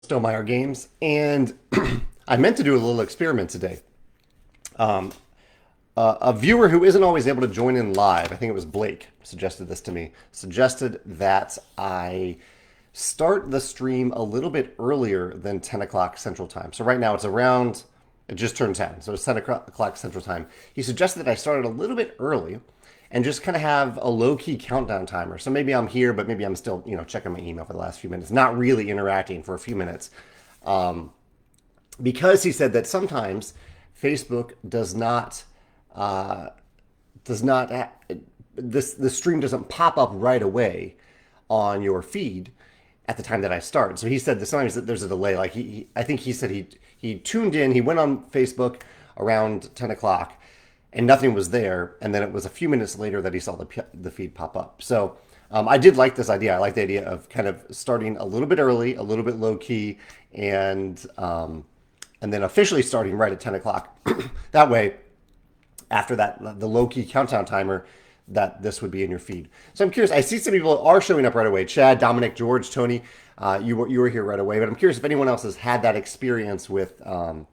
Stonemeyer Games, and I meant to do a little experiment today. Um, a viewer who isn't always able to join in live, I think it was Blake, suggested this to me, suggested that I start the stream a little bit earlier than 10 o'clock Central Time. So right now it's around, it just turned 10, so it's 10 o'clock Central Time. He suggested that I started a little bit early and just kind of have a low-key countdown timer. So maybe I'm here, but maybe I'm still, checking my email for the last few minutes, not really interacting for a few minutes. Because he said that sometimes Facebook does not the stream doesn't pop up right away on your feed at the time that I start. So he said that sometimes there's a delay. Like I think he said he tuned in, he went on Facebook around 10 o'clock and nothing was there. And then it was a few minutes later that he saw the feed pop up. So I did like this idea. I like the idea of kind of starting a little bit early, a little bit low key, and then officially starting right at 10 o'clock. That way, after that, the low-key countdown timer, that this would be in your feed. So I'm curious. I see some people are showing up right away. Chad, Dominic, George, Tony, you were here right away. But I'm curious if anyone else has had that experience with a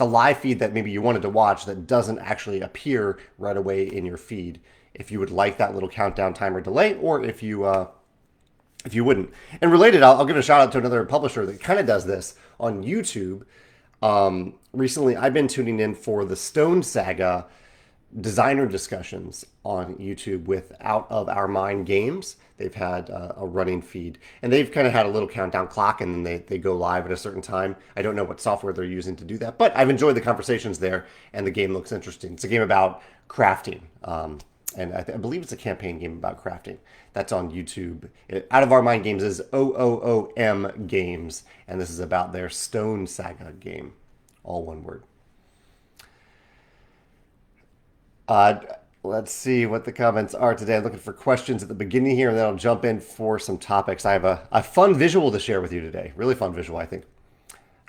live feed that maybe you wanted to watch that doesn't actually appear right away in your feed. If you would like that little countdown timer delay, or if you wouldn't. And related, I'll give a shout out to another publisher that kind of does this on YouTube. Recently, I've been tuning in for the Stone Saga designer discussions on YouTube with Out of Our Mind Games. They've had a running feed, and they've kind of had a little countdown clock, and then they go live at a certain time. I don't know what software they're using to do that, but I've enjoyed the conversations there, and the game looks interesting. It's a game about crafting, and I believe it's a campaign game about crafting. That's on YouTube. Out of Our Mind Games is OOOM Games, and this is about their Stone Saga game. All one word. Let's see what the comments are today. I'm looking for questions at the beginning here, and then I'll jump in for some topics. I have a fun visual to share with you today. Really fun visual, I think.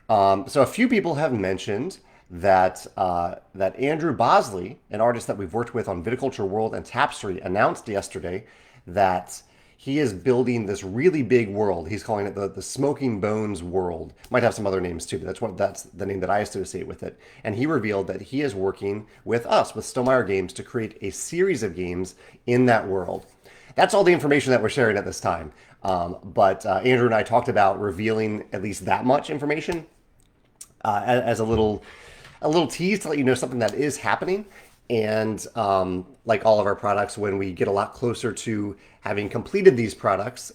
So a few people have mentioned that Andrew Bosley, an artist that we've worked with on Viticulture World and Tapestry, announced yesterday that he is building this really big world. He's calling it the Smoking Bones world. Might have some other names too, but that's the name that I associate with it. And he revealed that he is working with us, with Stonemeyer Games, to create a series of games in that world. That's all the information that we're sharing at this time. But Andrew and I talked about revealing at least that much information as a little tease to let you know something that is happening. And like all of our products, when we get a lot closer to having completed these products,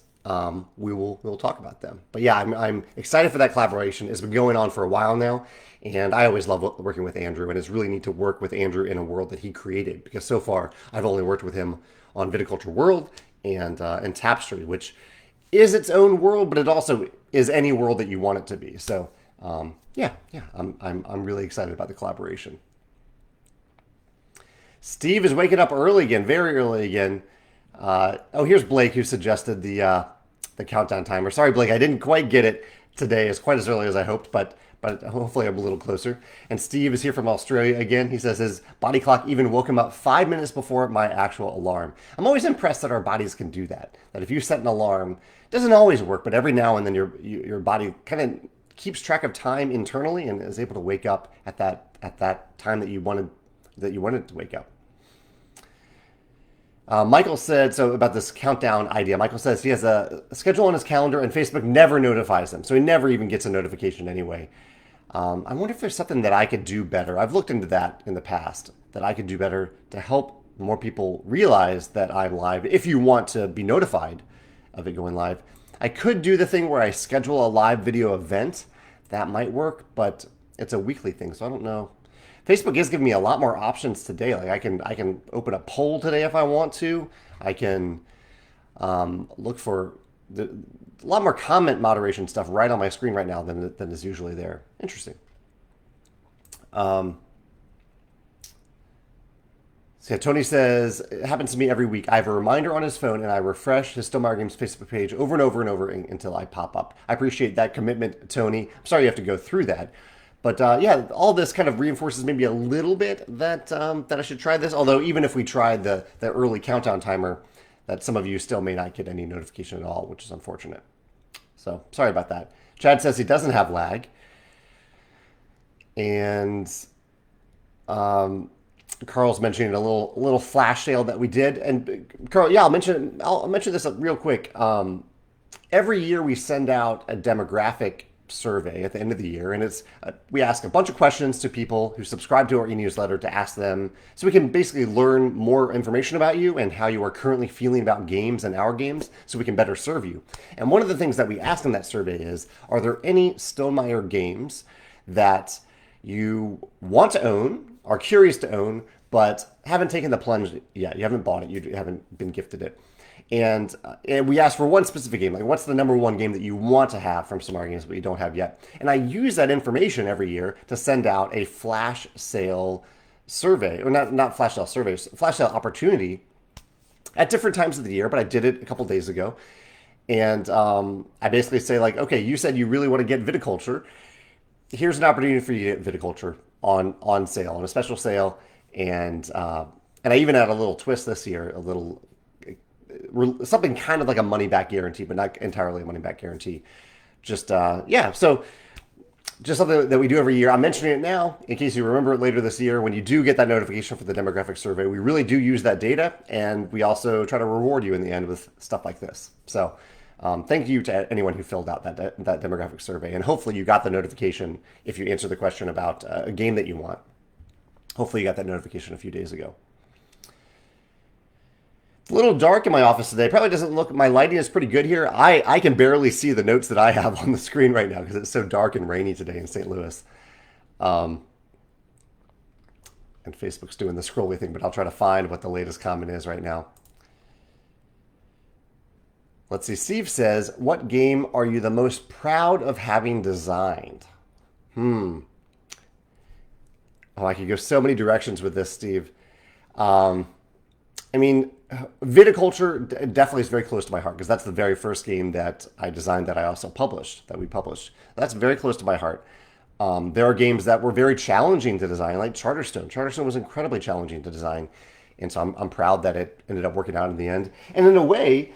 we'll talk about them. But yeah, I'm excited for that collaboration. It's been going on for a while now, and I always love working with Andrew, and it's really neat to work with Andrew in a world that he created, because so far I've only worked with him on Viticulture World and Tapestry, which is its own world, but it also is any world that you want it to be. So yeah, I'm really excited about the collaboration. Steve is waking up early again, very early again. Here's Blake, who suggested the countdown timer. Sorry, Blake, I didn't quite get it today as quite as early as I hoped, but hopefully I'm a little closer. And Steve is here from Australia again. He says his body clock even woke him up 5 minutes before my actual alarm. I'm always impressed that our bodies can do that. That if you set an alarm, it doesn't always work, but every now and then your body kind of keeps track of time internally and is able to wake up at that time that you wanted to wake up. Michael said, so about this countdown idea, Michael says he has a schedule on his calendar and Facebook never notifies him. So he never even gets a notification anyway. I wonder if there's something that I could do better. I've looked into that in the past, that I could do better to help more people realize that I'm live. If you want to be notified of it going live, I could do the thing where I schedule a live video event. That might work, but it's a weekly thing, so I don't know. Facebook is giving me a lot more options today. Like I can open a poll today if I want to. I can look for a lot more comment moderation stuff right on my screen right now than is usually there. Interesting. So yeah, Tony says, it happens to me every week. I have a reminder on his phone and I refresh his Stonemeyer Games Facebook page over and over and over until I pop up. I appreciate that commitment, Tony. I'm sorry you have to go through that. But yeah, all this kind of reinforces maybe a little bit that I should try this. Although even if we tried the early countdown timer, that some of you still may not get any notification at all, which is unfortunate. So sorry about that. Chad says he doesn't have lag. And Carl's mentioning a little flash sale that we did. And Carl, yeah, I'll mention this real quick. Every year we send out a demographic survey at the end of the year, and we ask a bunch of questions to people who subscribe to our e-newsletter to ask them, so we can basically learn more information about you and how you are currently feeling about games and our games, so we can better serve you. And one of the things that we ask in that survey is, are there any Stonemaier games that you want to own, are curious to own, but haven't taken the plunge yet? You haven't bought it, you haven't been gifted it. And we asked for one specific game, like what's the number one game that you want to have from some of our games but you don't have yet. And I use that information every year to send out a flash sale survey, or not flash sale surveys, flash sale opportunity at different times of the year, but I did it a couple days ago. And I basically say like, okay, you said you really want to get viticulture. Here's an opportunity for you to get viticulture on sale, on a special sale. And I even had a little twist this year, something kind of like a money back guarantee, but not entirely a money back guarantee. Just so just something that we do every year. I'm mentioning it now in case you remember it later this year when you do get that notification for the demographic survey. We really do use that data, and we also try to reward you in the end with stuff like this. So thank you to anyone who filled out that demographic survey, and hopefully you got the notification if you answered the question about a game that you want. Hopefully you got that notification a few days ago. It's a little dark in my office today. Probably doesn't look, my lighting is pretty good here. I can barely see the notes that I have on the screen right now because it's so dark and rainy today in St. Louis. And Facebook's doing the scrolly thing, but I'll try to find what the latest comment is right now. Let's see. Steve says, what game are you the most proud of having designed? Oh, I could go so many directions with this, Steve. I mean, viticulture definitely is very close to my heart because that's the very first game that I designed that I also published, that we published. That's very close to my heart. There are games that were very challenging to design, like Charterstone. Charterstone was incredibly challenging to design, and so I'm proud that it ended up working out in the end. And in a way,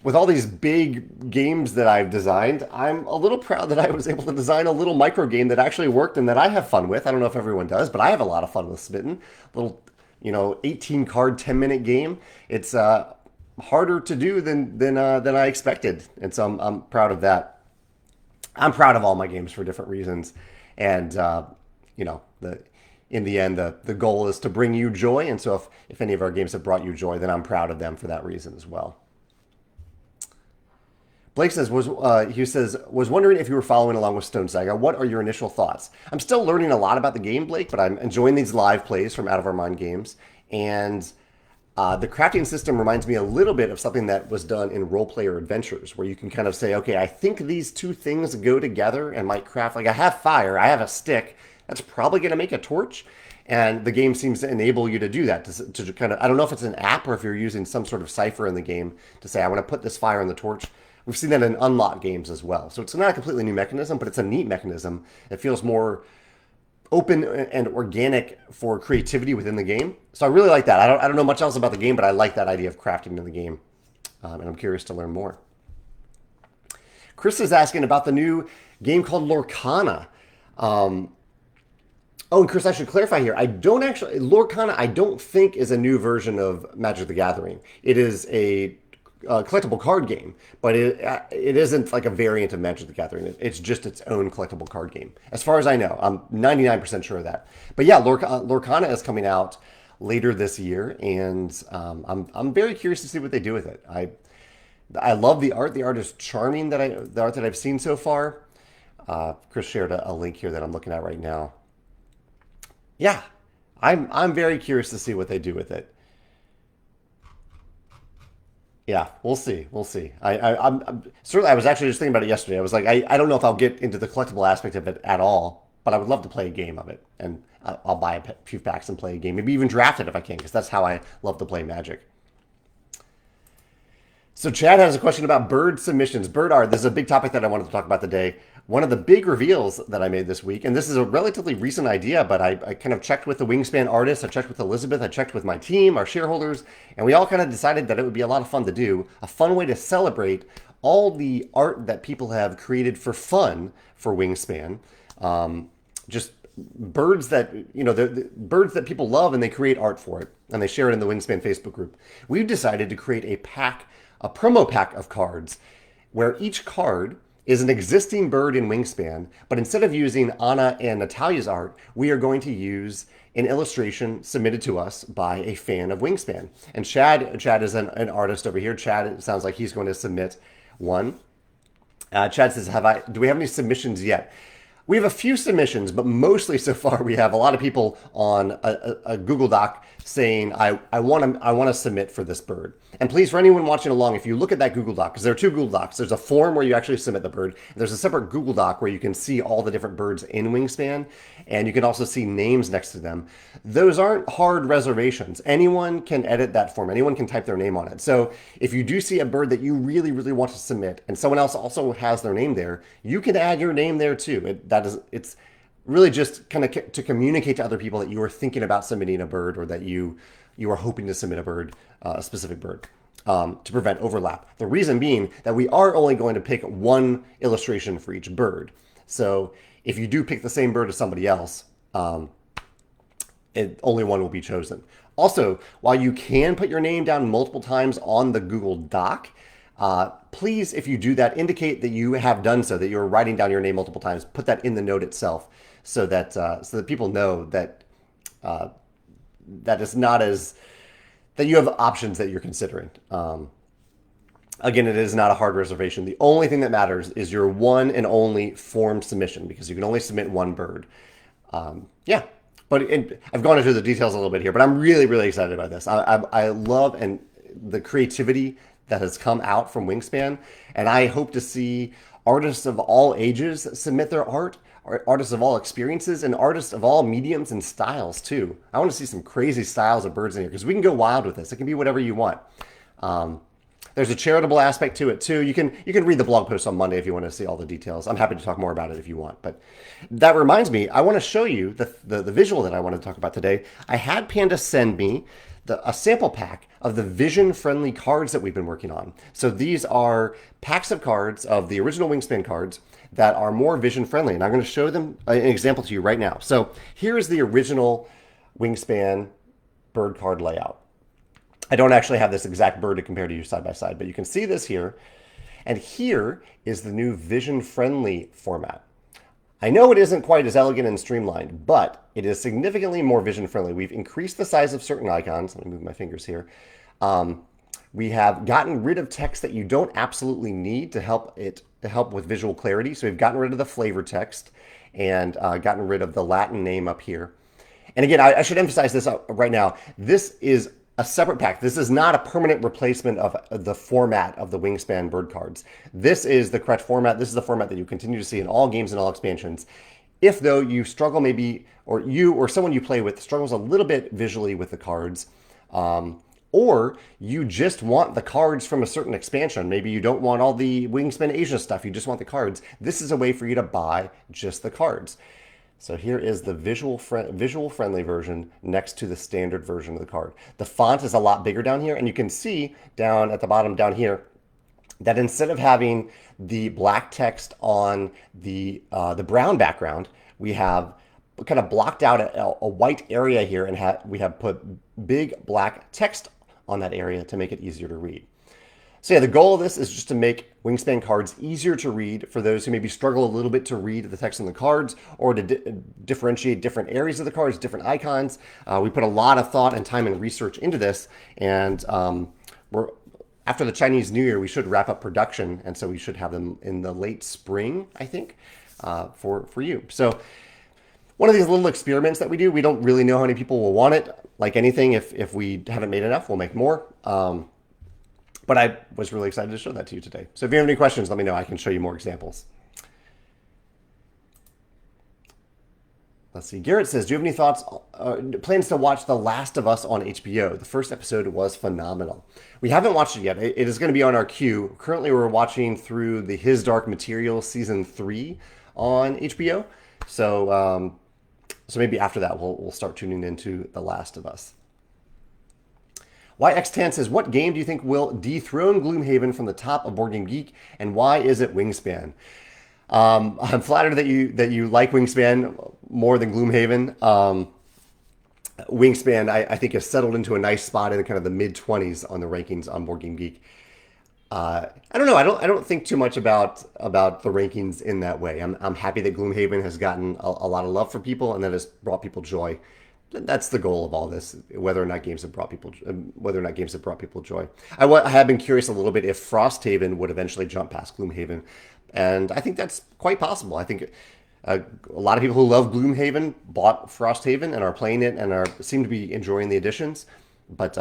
with all these big games that I've designed, I'm a little proud that I was able to design a little micro game that actually worked and that I have fun with. I don't know if everyone does, but I have a lot of fun with Smitten. Little 18 card, 10-minute game. It's harder to do than I expected. And so I'm proud of that. I'm proud of all my games for different reasons. And, in the end, the goal is to bring you joy. And so if any of our games have brought you joy, then I'm proud of them for that reason as well. Blake says, was wondering if you were following along with Stone Saga. What are your initial thoughts? I'm still learning a lot about the game, Blake, but I'm enjoying these live plays from Out of Our Mind Games. And the crafting system reminds me a little bit of something that was done in Role Player Adventures, where you can kind of say, okay, I think these two things go together and might craft, like I have fire, I have a stick, that's probably going to make a torch. And the game seems to enable you to do that, to kind of, I don't know if it's an app or if you're using some sort of cipher in the game to say, I want to put this fire on the torch. We've seen that in unlock games as well. So it's not a completely new mechanism, but it's a neat mechanism. It feels more open and organic for creativity within the game. So I really like that. I don't know much else about the game, but I like that idea of crafting in the game. And I'm curious to learn more. Chris is asking about the new game called Lorcana. And Chris, I should clarify here. Lorcana, I don't think is a new version of Magic the Gathering. It is a collectible card game, but it isn't like a variant of Magic the Gathering. It's just its own collectible card game. As far as I know, I'm 99% sure of that. But yeah, Lorcana is coming out later this year, and I'm very curious to see what they do with it. I love the art. The art is charming. The art that I've seen so far. Chris shared a link here that I'm looking at right now. Yeah, I'm very curious to see what they do with it. Yeah, we'll see. We'll see. I'm certainly. I was actually just thinking about it yesterday. I was like, I don't know if I'll get into the collectible aspect of it at all, but I would love to play a game of it, and I'll buy a few packs and play a game. Maybe even draft it if I can, because that's how I love to play Magic. So Chad has a question about bird submissions, bird art. This is a big topic that I wanted to talk about today. One of the big reveals that I made this week, and this is a relatively recent idea, but I kind of checked with the Wingspan artist, I checked with Elizabeth, I checked with my team, our shareholders, and we all kind of decided that it would be a lot of fun to do, a fun way to celebrate all the art that people have created for fun for Wingspan. Just birds that, the birds that people love, and they create art for it, and they share it in the Wingspan Facebook group. We've decided to create a promo pack of cards where each card is an existing bird in Wingspan, but instead of using Anna and Natalia's art, we are going to use an illustration submitted to us by a fan of Wingspan. And Chad is an artist over here. Chad, it sounds like he's going to submit one. Chad says, do we have any submissions yet? We have a few submissions, but mostly so far we have a lot of people on a Google Doc saying, I want to submit for this bird. And please, for anyone watching along, if you look at that Google Doc, because there are two Google Docs, there's a form where you actually submit the bird, and there's a separate Google Doc where you can see all the different birds in Wingspan, and you can also see names next to them. Those aren't hard reservations. Anyone can edit that form. Anyone can type their name on it. So if you do see a bird that you really, really want to submit, and someone else also has their name there, you can add your name there too. It's really just kind of to communicate to other people that you are thinking about submitting a bird, or that you are hoping to submit a bird, a specific bird, to prevent overlap. The reason being that we are only going to pick one illustration for each bird. So if you do pick the same bird as somebody else, only one will be chosen. Also, while you can put your name down multiple times on the Google Doc, please, if you do that, indicate that you have done so, that you're writing down your name multiple times. Put that in the note itself, so that people know that that it's not as that you have options that you're considering. Again, it is not a hard reservation. The only thing that matters is your one and only form submission, because you can only submit one bird. Yeah. But I've gone into the details a little bit here, but I'm really, really excited about this. I love the creativity that has come out from Wingspan, and I hope to see artists of all ages submit their art, artists of all experiences, and artists of all mediums and styles too. I want to see some crazy styles of birds in here, because we can go wild with this. It can be whatever you want. There's a charitable aspect to it too. You can read the blog post on Monday if you want to see all the details. I'm happy to talk more about it if you want. But that reminds me, I want to show you the visual that I want to talk about today. I had Panda send me a sample pack of the vision-friendly cards that we've been working on. So these are packs of cards, of the original Wingspan cards, that are more vision-friendly. And I'm going to show them an example to you right now. So here is the original Wingspan bird card layout. I don't actually have this exact bird to compare to you side by side, but you can see this here. And here is the new vision-friendly format. I know it isn't quite as elegant and streamlined, but it is significantly more vision-friendly. We've increased the size of certain icons. Let me move my fingers here. We have gotten rid of text that you don't absolutely need to help with visual clarity. So we've gotten rid of the flavor text and gotten rid of the Latin name up here. And again, I should emphasize this right now. This is a separate pack. This is not a permanent replacement of the format of the Wingspan bird cards. This is the correct format. This is the format that you continue to see in all games and all expansions. If, though, you struggle maybe, or you or someone you play with struggles a little bit visually with the cards, or you just want the cards from a certain expansion, maybe you don't want all the Wingspan Asia stuff, you just want the cards, this is a way for you to buy just the cards. So here is the visual-friendly version next to the standard version of the card. The font is a lot bigger down here, and you can see down at the bottom down here that instead of having the black text on the brown background, we have kind of blocked out a white area here, and we have put big black text on that area to make it easier to read. So yeah, the goal of this is just to make Wingspan cards easier to read for those who maybe struggle a little bit to read the text on the cards, or to differentiate different areas of the cards, different icons. We put a lot of thought and time and research into this, and after the Chinese New Year, we should wrap up production, and so we should have them in the late spring, I think, for you. So one of these little experiments that we do, we don't really know how many people will want it. Like anything, if we haven't made enough, we'll make more. But I was really excited to show that to you today. So if you have any questions, let me know. I can show you more examples. Let's see. Garrett says, do you have any thoughts, plans to watch The Last of Us on HBO? The first episode was phenomenal. We haven't watched it yet. It is going to be on our queue. Currently, we're watching through the His Dark Materials Season 3 on HBO. So maybe after that, we'll start tuning into The Last of Us. YXTan says, what game do you think will dethrone Gloomhaven from the top of Board Game Geek, and why is it Wingspan? I'm flattered that you like Wingspan more than Gloomhaven. Wingspan, I think, has settled into a nice spot in kind of the mid-20s on the rankings on Board Game Geek. I don't know. I don't think too much about the rankings in that way. I'm happy that Gloomhaven has gotten a lot of love from people and that has brought people joy. That's the goal of all this. Whether or not games have brought people joy. I have been curious a little bit if Frosthaven would eventually jump past Gloomhaven, and I think that's quite possible. I think a lot of people who love Gloomhaven bought Frosthaven and are playing it and seem to be enjoying the additions, but.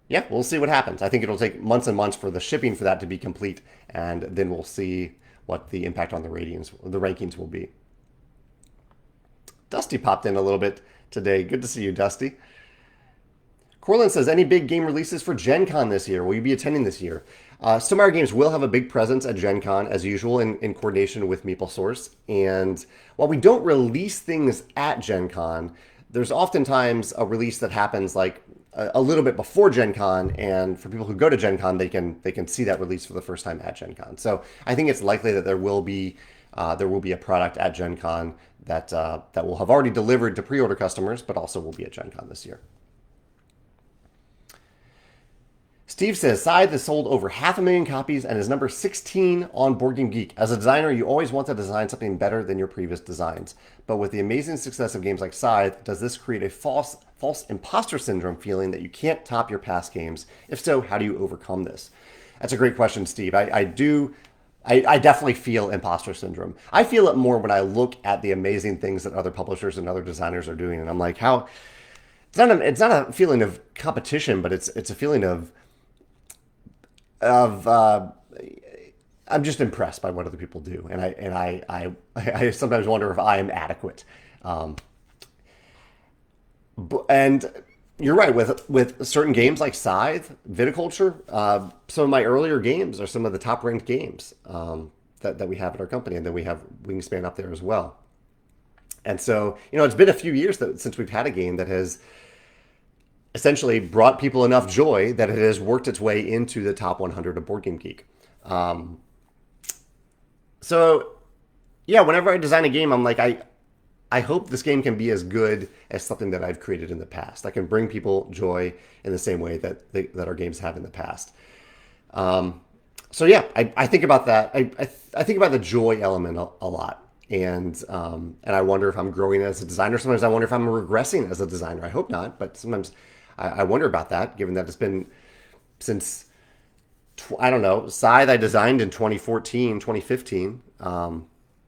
Yeah, we'll see what happens. I think it'll take months and months for the shipping for that to be complete, and then we'll see what the impact on the rankings will be. Dusty popped in a little bit today. Good to see you, Dusty. Corlin says, any big game releases for Gen Con this year? Will you be attending this year? Stonemaier Games will have a big presence at Gen Con, as usual, in coordination with MapleSource. And while we don't release things at Gen Con, there's oftentimes a release that happens like a little bit before Gen Con, and for people who go to Gen Con, they can see that release for the first time at Gen Con. So I think it's likely that there will be a product at Gen Con that will have already delivered to pre-order customers, but also will be at Gen Con this year. Steve says, Scythe has sold over 500,000 copies and is number 16 on Board Game Geek. As a designer, you always want to design something better than your previous designs. But with the amazing success of games like Scythe, does this create a false imposter syndrome feeling that you can't top your past games? If so, how do you overcome this? That's a great question, Steve. I definitely feel imposter syndrome. I feel it more when I look at the amazing things that other publishers and other designers are doing. And I'm like, it's not a feeling of competition, but it's a feeling of I'm just impressed by what other people do, and I sometimes wonder if I am adequate. And you're right with certain games like Scythe, Viticulture. Some of my earlier games are some of the top ranked games that we have at our company, and then we have Wingspan up there as well. And so it's been a few years since we've had a game that has essentially brought people enough joy that it has worked its way into the top 100 of Board Game Geek. So, yeah, whenever I design a game, I'm like, I hope this game can be as good as something that I've created in the past. I can bring people joy in the same way that our games have in the past. So, yeah, I think about that. I think about the joy element a lot. And I wonder if I'm growing as a designer. Sometimes I wonder if I'm regressing as a designer. I hope not, but sometimes I wonder about that, given that it's been since, I don't know, Scythe I designed in 2014, 2015.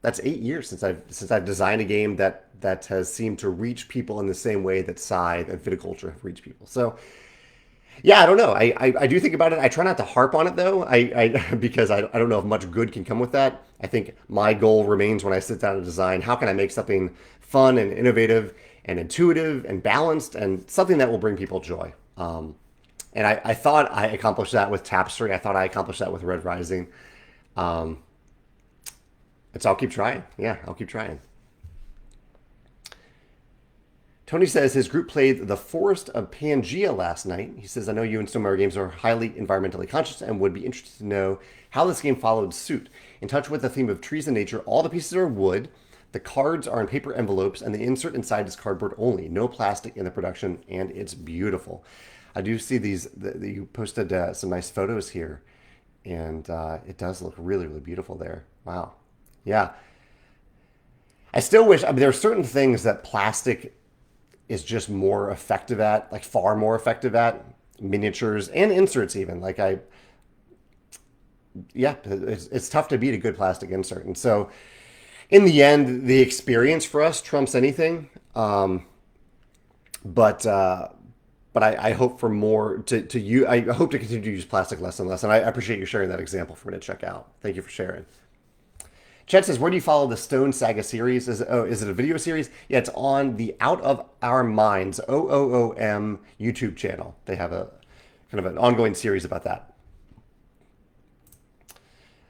That's 8 years since I've designed a game that has seemed to reach people in the same way that Scythe and Viticulture have reached people. So, yeah, I don't know. I do think about it. I try not to harp on it, though, because I don't know if much good can come with that. I think my goal remains when I sit down and design, how can I make something fun and innovative and intuitive and balanced and something that will bring people joy. And I thought I accomplished that with Tapestry. I thought I accomplished that with Red Rising. And so I'll keep trying. Yeah, I'll keep trying. Tony says his group played The Forest of Pangaea last night. He says, I know you and Stonemaier Games are highly environmentally conscious and would be interested to know how this game followed suit. In touch with the theme of trees and nature, all the pieces are wood, the cards are in paper envelopes, and the insert inside is cardboard only. No plastic in the production, and it's beautiful. I do see you posted some nice photos here, and it does look really, really beautiful there. Wow. Yeah. I still wish, there are certain things that plastic is just more effective at, like far more effective at, miniatures and inserts even. It's tough to beat a good plastic insert. And so in the end, the experience for us trumps anything. But I hope for more to you. I hope to continue to use plastic less and less. And I appreciate you sharing that example for me to check out. Thank you for sharing. Chet says, where do you follow the Stone Saga series? Is it a video series? Yeah, it's on the Out of Our Minds, OOOM YouTube channel. They have a kind of an ongoing series about that.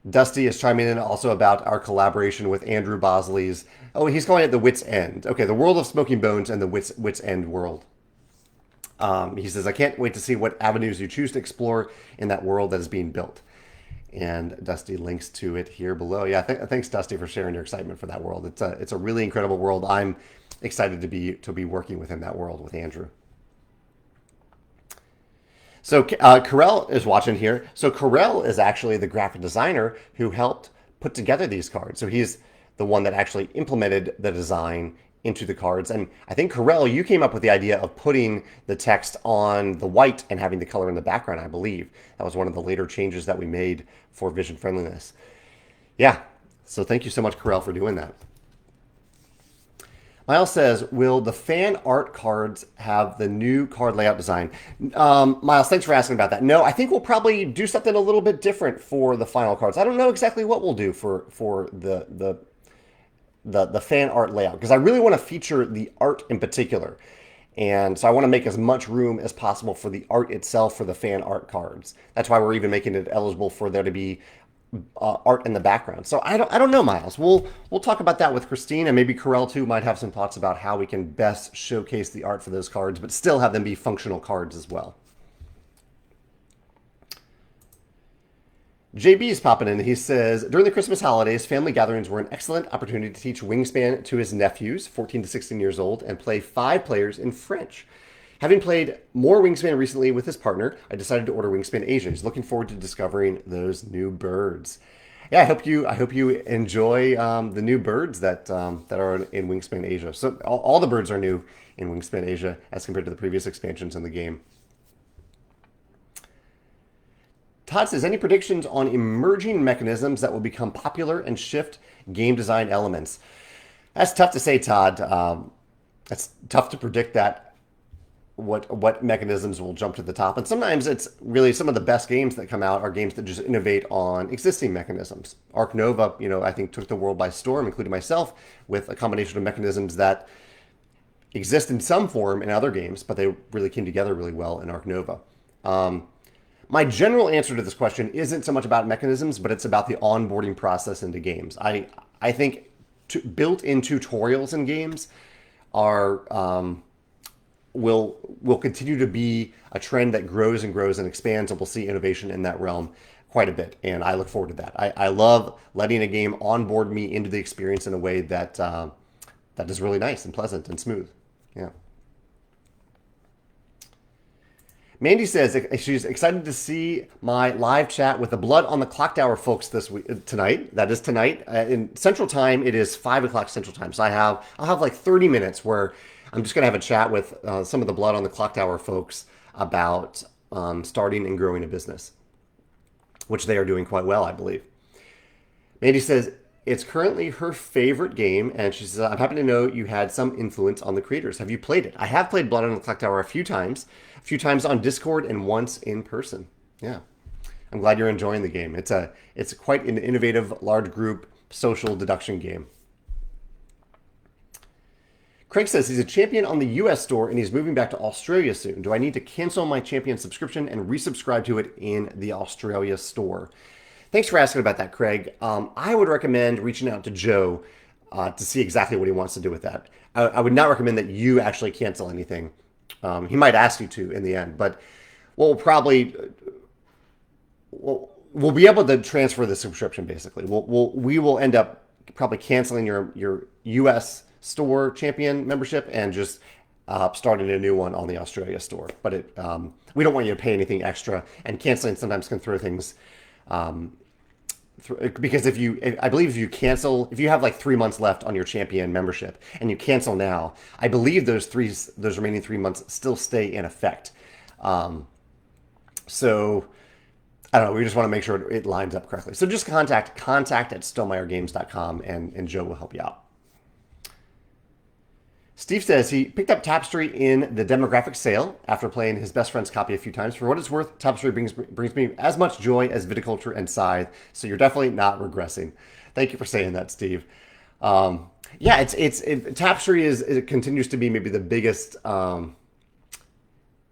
Dusty is chiming in also about our collaboration with Andrew Bosley's. Oh, he's calling it the Wit's End. Okay, the World of Smoking Bones and the Wit's End world. He says, I can't wait to see what avenues you choose to explore in that world that is being built. And Dusty links to it here below. Yeah, thanks Dusty for sharing your excitement for that world. It's a really incredible world. I'm excited to be working within that world with Andrew. So Carell is watching here. So Carell is actually the graphic designer who helped put together these cards. So he's the one that actually implemented the design into the cards. And I think Carell, you came up with the idea of putting the text on the white and having the color in the background, I believe. That was one of the later changes that we made for vision friendliness. Yeah. So thank you so much, Carell, for doing that. Miles says, will the fan art cards have the new card layout design? Miles, thanks for asking about that. No, I think we'll probably do something a little bit different for the final cards. I don't know exactly what we'll do for the fan art layout, because I really want to feature the art in particular. And so I want to make as much room as possible for the art itself for the fan art cards. That's why we're even making it eligible for there to be art in the background. So I don't know, Miles. We'll talk about that with Christine, and maybe Carell too might have some thoughts about how we can best showcase the art for those cards, but still have them be functional cards as well. JB is popping in. He says, during the Christmas holidays, family gatherings were an excellent opportunity to teach Wingspan to his nephews, 14 to 16 years old, and play 5 players in French. Having played more Wingspan recently with his partner, I decided to order Wingspan Asia. He's looking forward to discovering those new birds. Yeah, I hope you enjoy the new birds that are in Wingspan Asia. So all the birds are new in Wingspan Asia as compared to the previous expansions in the game. Todd says, any predictions on emerging mechanisms that will become popular and shift game design elements? That's tough to say, Todd. It's tough to predict that. What mechanisms will jump to the top. And sometimes it's really some of the best games that come out are games that just innovate on existing mechanisms. Arc Nova, I think took the world by storm, including myself, with a combination of mechanisms that exist in some form in other games, but they really came together really well in Arc Nova. My general answer to this question isn't so much about mechanisms, but it's about the onboarding process into games. I think built-in tutorials in games are... will continue to be a trend that grows and grows and expands, and we'll see innovation in that realm quite a bit. And I look forward to that. I love letting a game onboard me into the experience in a way that that is really nice and pleasant and smooth. Yeah. Mandy says she's excited to see my live chat with the Blood on the Clock Tower folks tonight. That is tonight. In Central Time, it is 5 o'clock Central Time. So I'll have like 30 minutes where I'm just going to have a chat with some of the Blood on the Clock Tower folks about starting and growing a business, which they are doing quite well, I believe. Mandy says it's currently her favorite game, and she says, I'm happy to know you had some influence on the creators. Have you played it? I have played Blood on the Clock Tower a few times on Discord and once in person. Yeah. I'm glad you're enjoying the game. It's quite an innovative, large group social deduction game. Craig says he's a champion on the US store and he's moving back to Australia soon. Do I need to cancel my champion subscription and resubscribe to it in the Australia store? Thanks for asking about that, Craig. I would recommend reaching out to Joe to see exactly what he wants to do with that. I would not recommend that you actually cancel anything. He might ask you to in the end, but we'll be able to transfer the subscription. Basically, we will end up probably canceling your US store champion membership and just starting a new one on the Australia store. But we don't want you to pay anything extra, and canceling sometimes can throw things. Because I believe if you have like 3 months left on your champion membership and you cancel now, I believe those remaining 3 months still stay in effect. So I don't know. We just want to make sure it lines up correctly. So just contact at stonemeyergames.com and Joe will help you out. Steve says he picked up Tapestry in the demographic sale after playing his best friend's copy a few times. For what it's worth, Tapestry brings me as much joy as Viticulture and Scythe, so you're definitely not regressing. Thank you for saying that, Steve. Yeah, Tapestry it continues to be maybe the biggest.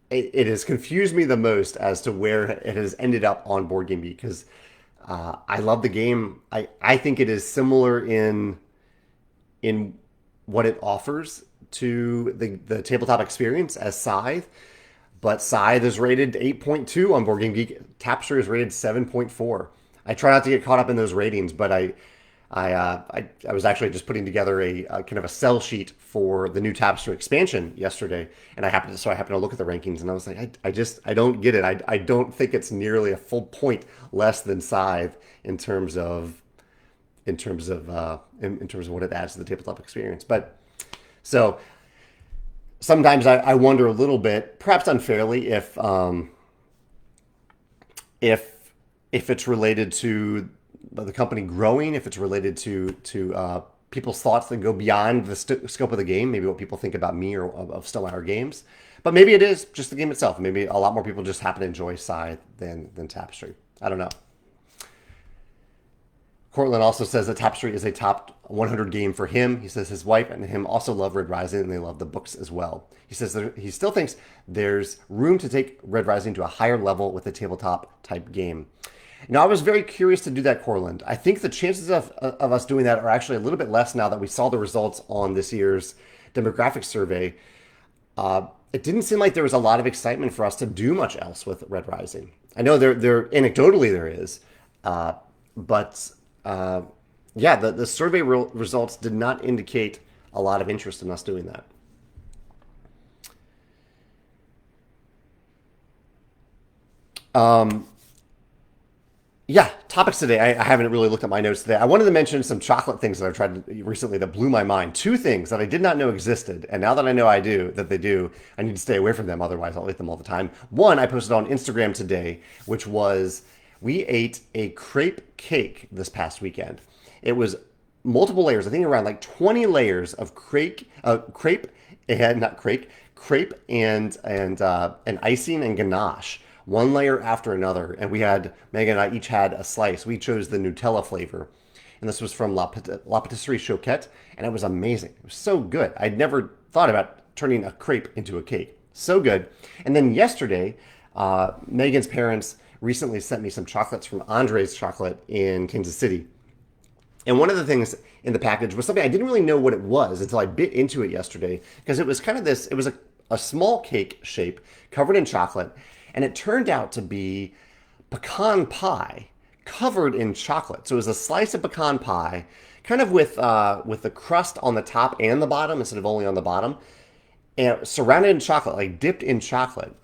It has confused me the most as to where it has ended up on Board Game Geek, because I love the game. I think it is similar in what it offers to the tabletop experience as Scythe. but Scythe is rated 8.2 on Board Game Geek. Tapestry is rated 7.4. I try not to get caught up in those ratings, but I was actually just putting together a kind of a sell sheet for the new Tapestry expansion yesterday, and I happened to look at the rankings, and I was like, I don't get it. I don't think it's nearly a full point less than Scythe in terms of what it adds to the tabletop experience. But so sometimes I wonder a little bit, perhaps unfairly, if it's related to the company growing, if it's related to people's thoughts that go beyond the scope of the game, maybe what people think about me or of Stonemaier games. But maybe it is just the game itself. Maybe a lot more people just happen to enjoy Scythe than Tapestry. I don't know. Cortland also says that Tapestry is a top 100 game for him. He says his wife and him also love Red Rising, and they love the books as well. He says that he still thinks there's room to take Red Rising to a higher level with a tabletop type game. Now, I was very curious to do that, Cortland. I think the chances of us doing that are actually a little bit less now that we saw the results on this year's demographic survey. It didn't seem like there was a lot of excitement for us to do much else with Red Rising. I know there anecdotally there is, but yeah, the survey results did not indicate a lot of interest in us doing that. Yeah, topics today. I haven't really looked at my notes today. I wanted to mention some chocolate things that I've tried recently that blew my mind. Two things that I did not know existed, and now that I know that they do, I need to stay away from them. Otherwise, I'll eat them all the time. One, I posted on Instagram today, which was we ate a crepe cake this past weekend. It was multiple layers. I think around like 20 layers of crepe and icing and ganache, one layer after another. And Megan and I each had a slice. We chose the Nutella flavor. And this was from La Patisserie Choquette. And it was amazing. It was so good. I'd never thought about turning a crepe into a cake. So good. And then yesterday, Megan's parents recently sent me some chocolates from Andre's Chocolate in Kansas City. And one of the things in the package was something I didn't really know what it was until I bit into it yesterday, because it was kind of it was a small cake shape covered in chocolate. And it turned out to be pecan pie covered in chocolate. So it was a slice of pecan pie, kind of with the crust on the top and the bottom instead of only on the bottom, and surrounded in chocolate, like dipped in chocolate.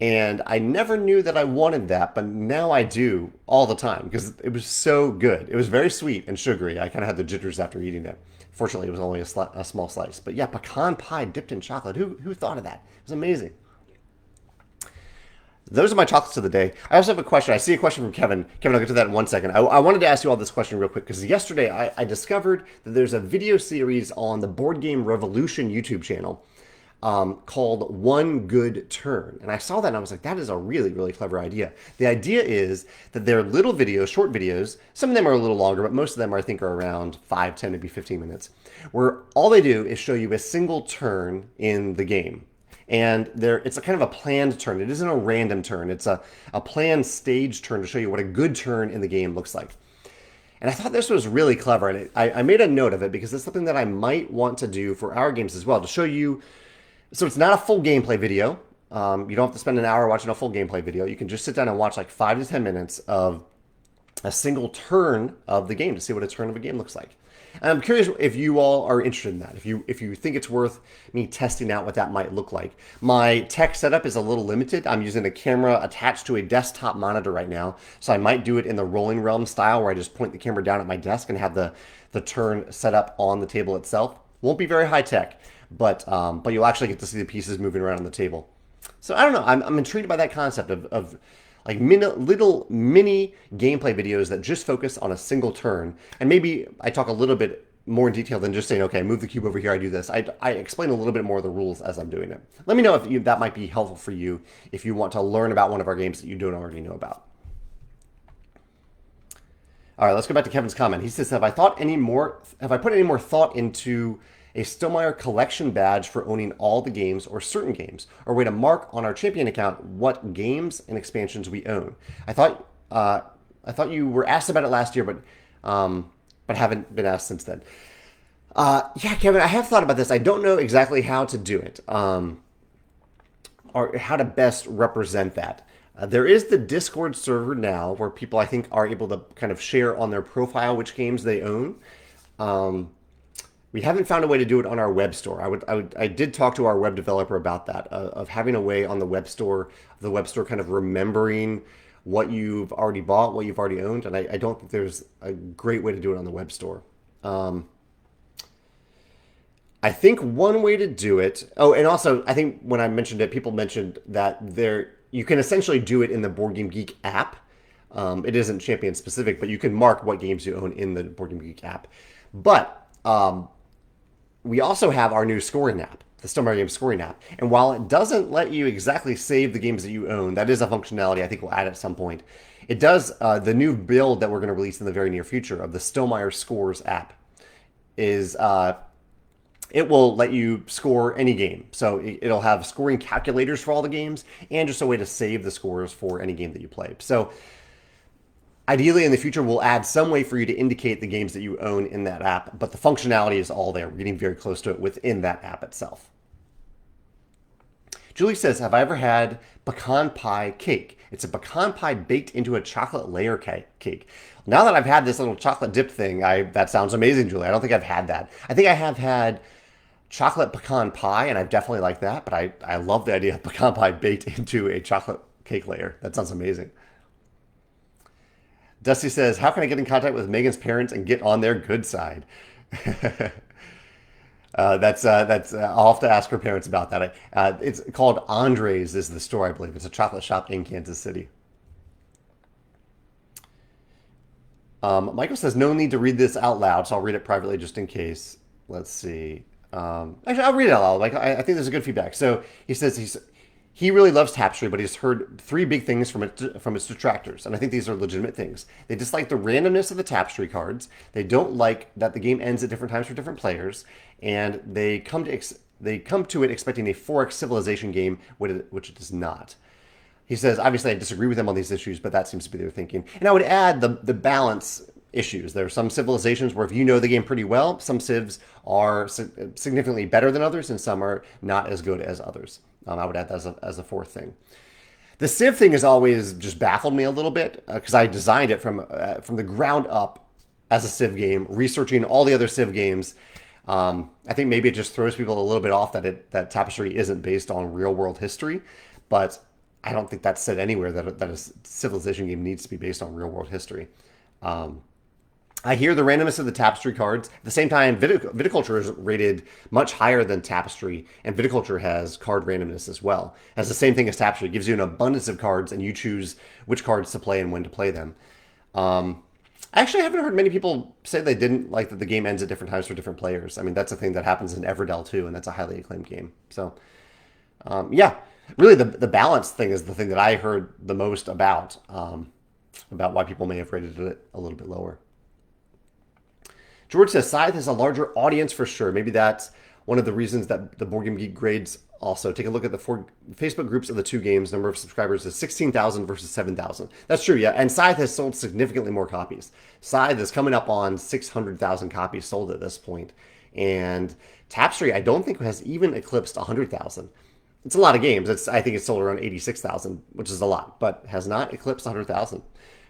And I never knew that I wanted that, but now I do all the time because it was so good. It was very sweet and sugary. I kind of had the jitters after eating it. Fortunately, it was only a small slice. But yeah, pecan pie dipped in chocolate. Who thought of that? It was amazing. Those are my chocolates of the day. I also have a question. I see a question from Kevin. Kevin, I'll get to that in 1 second. I wanted to ask you all this question real quick because yesterday I discovered that there's a video series on the Board Game Revolution YouTube channel called One Good Turn. And I saw that and I was like, that is a really, really clever idea. The idea is that they're little videos, short videos. Some of them are a little longer, but most of them I think are around 5, 10, maybe 15 minutes, where all they do is show you a single turn in the game. And it's a kind of a planned turn. It isn't a random turn. It's a planned stage turn to show you what a good turn in the game looks like. And I thought this was really clever. And I made a note of it because it's something that I might want to do for our games as well, to show you. So it's not a full gameplay video. You don't have to spend an hour watching a full gameplay video. You can just sit down and watch like 5 to 10 minutes of a single turn of the game to see what a turn of a game looks like. And I'm curious if you all are interested in that. If you think it's worth me testing out what that might look like. My tech setup is a little limited. I'm using a camera attached to a desktop monitor right now, so I might do it in the Rolling Realm style, where I just point the camera down at my desk and have the turn set up on the table itself. Won't be very high tech, but you'll actually get to see the pieces moving around on the table. So I don't know. I'm intrigued by that concept of like little mini gameplay videos that just focus on a single turn. And maybe I talk a little bit more in detail than just saying, okay, move the cube over here, I do this. I explain a little bit more of the rules as I'm doing it. Let me know if that might be helpful for you if you want to learn about one of our games that you don't already know about. All right, let's go back to Kevin's comment. He says, have I put any more thought into a Stonemaier collection badge for owning all the games or certain games, or a way to mark on our champion account what games and expansions we own? I thought you were asked about it last year, but haven't been asked since then. Yeah, Kevin, I have thought about this. I don't know exactly how to do it. or how to best represent that. There is the Discord server now where people I think are able to kind of share on their profile which games they own. Um, we haven't found a way to do it on our web store. I did talk to our web developer about that of having a way on the web store kind of remembering what you've already bought, what you've already owned, and I don't think there's a great way to do it on the web store. I think one way to do it. Oh, and also I think when I mentioned it, people mentioned that there you can essentially do it in the Board Game Geek app. It isn't champion specific, but you can mark what games you own in the Board Game Geek app. But we also have our new scoring app, the Stonemaier Games scoring app. And while it doesn't let you exactly save the games that you own, that is a functionality I think we'll add at some point. It does the new build that we're going to release in the very near future of the Stonemaier Scores app is it will let you score any game. So it'll have scoring calculators for all the games and just a way to save the scores for any game that you play. So ideally in the future, we'll add some way for you to indicate the games that you own in that app, but the functionality is all there. We're getting very close to it within that app itself. Julie says, have I ever had pecan pie cake? It's a pecan pie baked into a chocolate layer cake. Now that I've had this little chocolate dip thing, that sounds amazing, Julie. I don't think I've had that. I think I have had chocolate pecan pie, and I've definitely liked that, but I love the idea of pecan pie baked into a chocolate cake layer. That sounds amazing. Dusty says, how can I get in contact with Megan's parents and get on their good side? I'll have to ask her parents about that. It's called Andre's is the store, I believe. It's a chocolate shop in Kansas City. Michael says, no need to read this out loud, so I'll read it privately just in case. Let's see. Actually, I'll read it out loud. Like I think there's a good feedback. So he says he really loves Tapestry, but he's heard three big things from its detractors, and I think these are legitimate things. They dislike the randomness of the Tapestry cards. They don't like that the game ends at different times for different players, and they come to it expecting a 4X civilization game, which it does not. He says, obviously, I disagree with them on these issues, but that seems to be their thinking. And I would add the balance issues. There are some civilizations where if you know the game pretty well, some civs are significantly better than others, and some are not as good as others. I would add that as a fourth thing. The civ thing has always just baffled me a little bit because I designed it from the ground up as a civ game, researching all the other civ games. I think maybe it just throws people a little bit off that Tapestry isn't based on real world history, but I don't think that's said anywhere that a civilization game needs to be based on real world history. I hear the randomness of the Tapestry cards. At the same time, Viticulture is rated much higher than Tapestry, and Viticulture has card randomness as well. It has the same thing as Tapestry. It gives you an abundance of cards, and you choose which cards to play and when to play them. I actually haven't heard many people say they didn't like that the game ends at different times for different players. I mean, that's a thing that happens in Everdell too, and that's a highly acclaimed game. So, yeah, really the balance thing is the thing that I heard the most about why people may have rated it a little bit lower. George says, Scythe has a larger audience for sure. Maybe that's one of the reasons that the Board Game Geek grades also. Take a look at the Facebook groups of the two games. Number of subscribers is 16,000 versus 7,000. That's true, yeah. And Scythe has sold significantly more copies. Scythe is coming up on 600,000 copies sold at this point. And Tapestry, I don't think has even eclipsed 100,000. It's a lot of games. I think it's sold around 86,000, which is a lot, but has not eclipsed 100,000,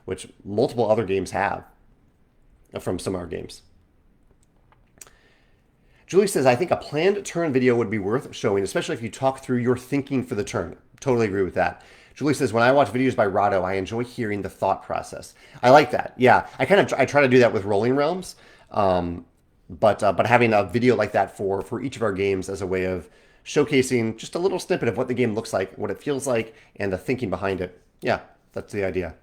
which multiple other games have from some of our games. Julie says, I think a planned turn video would be worth showing, especially if you talk through your thinking for the turn. Totally agree with that. Julie says, when I watch videos by Rado, I enjoy hearing the thought process. I like that. Yeah, I try to do that with Rolling Realms, but having a video like that for each of our games as a way of showcasing just a little snippet of what the game looks like, what it feels like, and the thinking behind it. Yeah, that's the idea.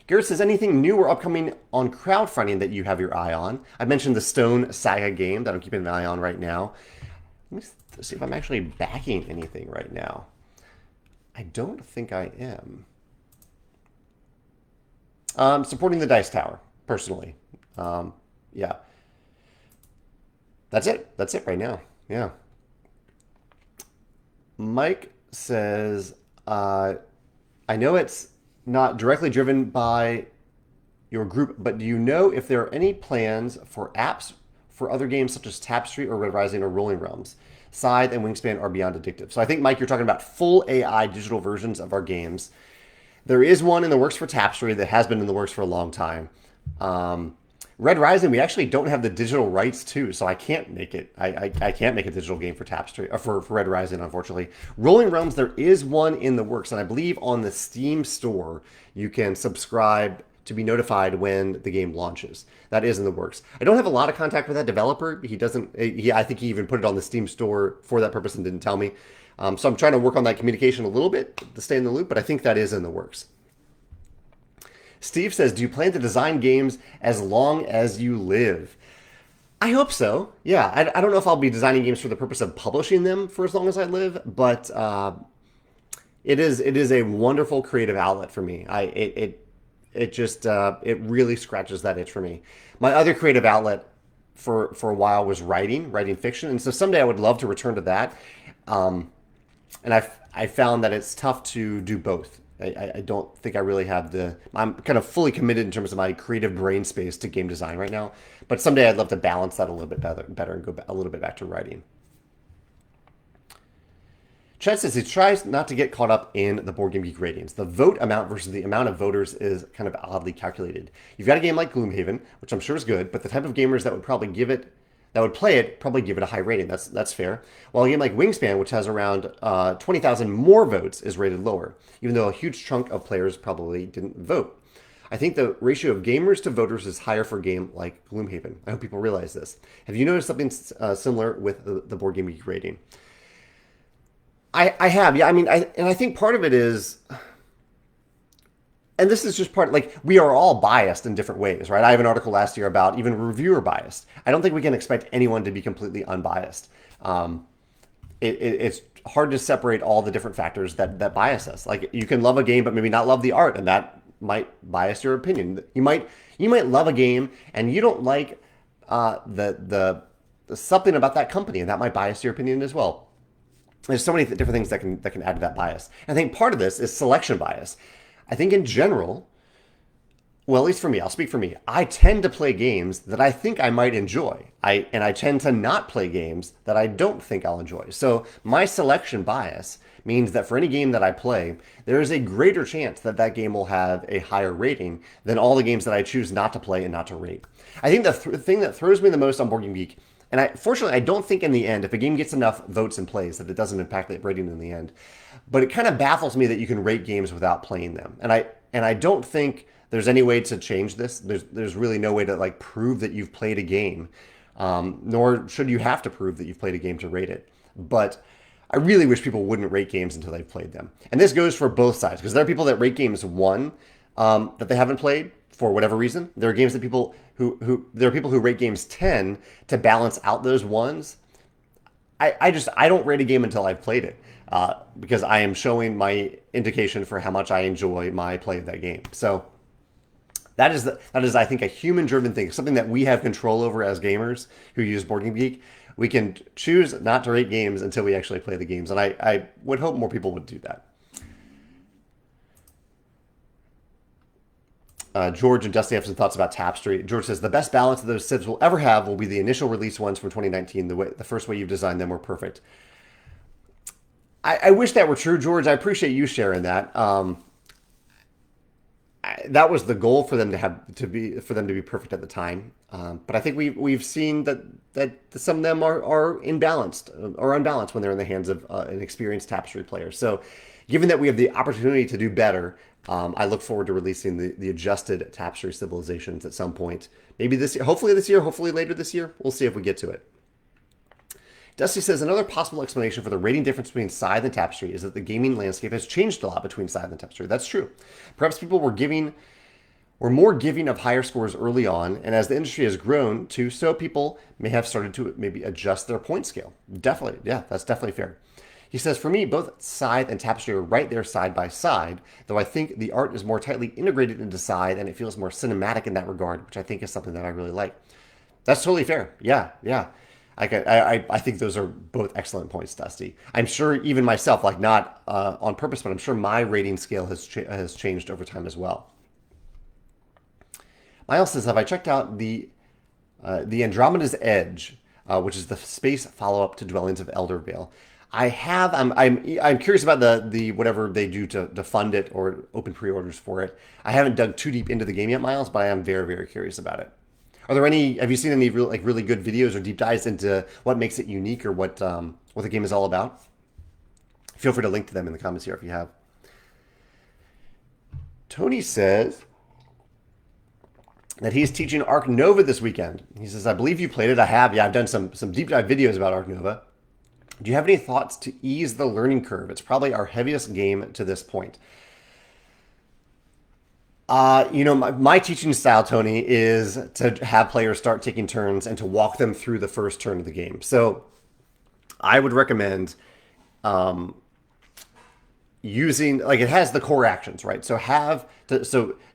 Garrett says, anything new or upcoming on crowdfunding that you have your eye on? I mentioned the Stone Saga game that I'm keeping an eye on right now. Let me see if I'm actually backing anything right now. I don't think I am. Supporting the Dice Tower, personally. Yeah. That's it. That's it right now. Yeah. Mike says, I know it's not directly driven by your group, but do you know if there are any plans for apps for other games such as Tapestry or Red Rising or Rolling Realms. Scythe and Wingspan are beyond addictive. So I think, Mike, you're talking about full AI digital versions of our games. There is one in the works for Tapestry that has been in the works for a long time. Red Rising, we actually don't have the digital rights to, so I can't make it. I can't make a digital game for Tapestry, or for Red Rising, unfortunately. Rolling Realms, there is one in the works, and I believe on the Steam store you can subscribe to be notified when the game launches. That is in the works. I don't have a lot of contact with that developer. He doesn't. I think he even put it on the Steam store for that purpose and didn't tell me. So I'm trying to work on that communication a little bit to stay in the loop, but I think that is in the works. Steve says, do you plan to design games as long as you live? I hope so. Yeah, I don't know if I'll be designing games for the purpose of publishing them for as long as I live, but it is a wonderful creative outlet for me. It really scratches that itch for me. My other creative outlet for a while was writing fiction, and so someday I would love to return to that. And I found that it's tough to do both. I don't think I really have I'm kind of fully committed in terms of my creative brain space to game design right now. But someday I'd love to balance that a little bit better and go a little bit back to writing. Chad says he tries not to get caught up in the Board Game Geek ratings. The vote amount versus the amount of voters is kind of oddly calculated. You've got a game like Gloomhaven, which I'm sure is good, but the type of gamers that would play it probably give it a high rating. That's fair. While a game like Wingspan, which has around 20,000 more votes, is rated lower, even though a huge chunk of players probably didn't vote. I think the ratio of gamers to voters is higher for a game like Gloomhaven. I hope people realize this. Have you noticed something similar with the Board Game Geek rating? I have, yeah. I mean, I think part of it is, and this is just part, like, we are all biased in different ways, right? I have an article last year about even reviewer bias. I don't think we can expect anyone to be completely unbiased. It's hard to separate all the different factors that bias us. Like, you can love a game, but maybe not love the art, and that might bias your opinion. You might love a game, and you don't like the something about that company, and that might bias your opinion as well. There's so many different things that can add to that bias. And I think part of this is selection bias. I think in general, well, at least for me, I'll speak for me, I tend to play games that I think I might enjoy. And I tend to not play games that I don't think I'll enjoy. So my selection bias means that for any game that I play, there is a greater chance that that game will have a higher rating than all the games that I choose not to play and not to rate. I think the thing that throws me the most on Board Game Geek, and fortunately, I don't think in the end, if a game gets enough votes and plays, that it doesn't impact the rating in the end. But it kind of baffles me that you can rate games without playing them. And I don't think there's any way to change this. There's really no way to like prove that you've played a game, nor should you have to prove that you've played a game to rate it. But I really wish people wouldn't rate games until they've played them. And this goes for both sides, because there are people that rate games that they haven't played for whatever reason. There are games that there are people who rate games 10 to balance out those ones. I don't rate a game until I've played it, because I am showing my indication for how much I enjoy my play of that game. So that is I think a human driven thing, something that we have control over as gamers who use Board Game Geek. We can choose not to rate games until we actually play the games, and I would hope more people would do that. George and Dusty have some thoughts about Tapestry. George says, the best balance that those Citadels will ever have will be the initial release ones from 2019. The first way you've designed them were perfect. I wish that were true, George. I appreciate you sharing that. That was the goal for them to be perfect at the time. But I think we've seen that some of them are imbalanced or unbalanced when they're in the hands of an experienced Tapestry player. So given that we have the opportunity to do better, I look forward to releasing the adjusted Tapestry civilizations at some point. Maybe this year, hopefully later this year. We'll see if we get to it. Dusty says, another possible explanation for the rating difference between Scythe and Tapestry is that the gaming landscape has changed a lot between Scythe and Tapestry. That's true. Perhaps people were more giving of higher scores early on, and as the industry has grown too, so people may have started to maybe adjust their point scale. Definitely, yeah, that's definitely fair. He says, for me, both Scythe and Tapestry are right there side by side, though I think the art is more tightly integrated into Scythe and it feels more cinematic in that regard, which I think is something that I really like. That's totally fair. Yeah. I think those are both excellent points, Dusty. I'm sure even myself, like not on purpose, but I'm sure my rating scale has changed over time as well. Miles says, have I checked out the The Andromeda's Edge, which is the space follow-up to Dwellings of Eldervale. I'm curious about the whatever they do to fund it or open pre-orders for it. I haven't dug too deep into the game yet, Miles, but I am very, very curious about it. Have you seen any really good videos or deep dives into what makes it unique or what the game is all about? Feel free to link to them in the comments here if you have. Tony says that he's teaching Arc Nova this weekend. He says, I believe you played it. I have. Yeah, I've done some deep dive videos about Arc Nova. Do you have any thoughts to ease the learning curve? It's probably our heaviest game to this point. My teaching style, Tony, is to have players start taking turns and to walk them through the first turn of the game. So I would recommend using, like, it has the core actions, right? So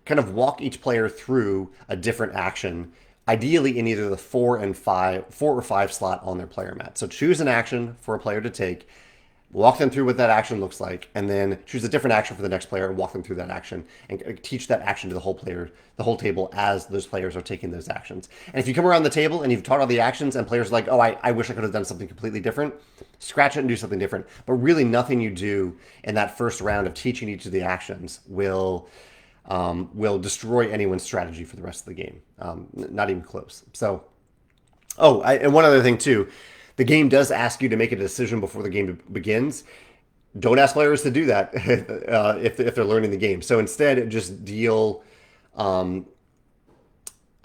kind of walk each player through a different action, ideally in either the 4 or 5 slot on their player mat. So choose an action for a player to take, walk them through what that action looks like, and then choose a different action for the next player and walk them through that action and teach that action to the whole table as those players are taking those actions. And if you come around the table and you've taught all the actions and players are like, oh, I wish I could have done something completely different, scratch it and do something different. But really nothing you do in that first round of teaching each of the actions will destroy anyone's strategy for the rest of the game. Not even close. So, and one other thing too, the game does ask you to make a decision before the game begins. Don't ask players to do that if they're learning the game. So instead, just deal. I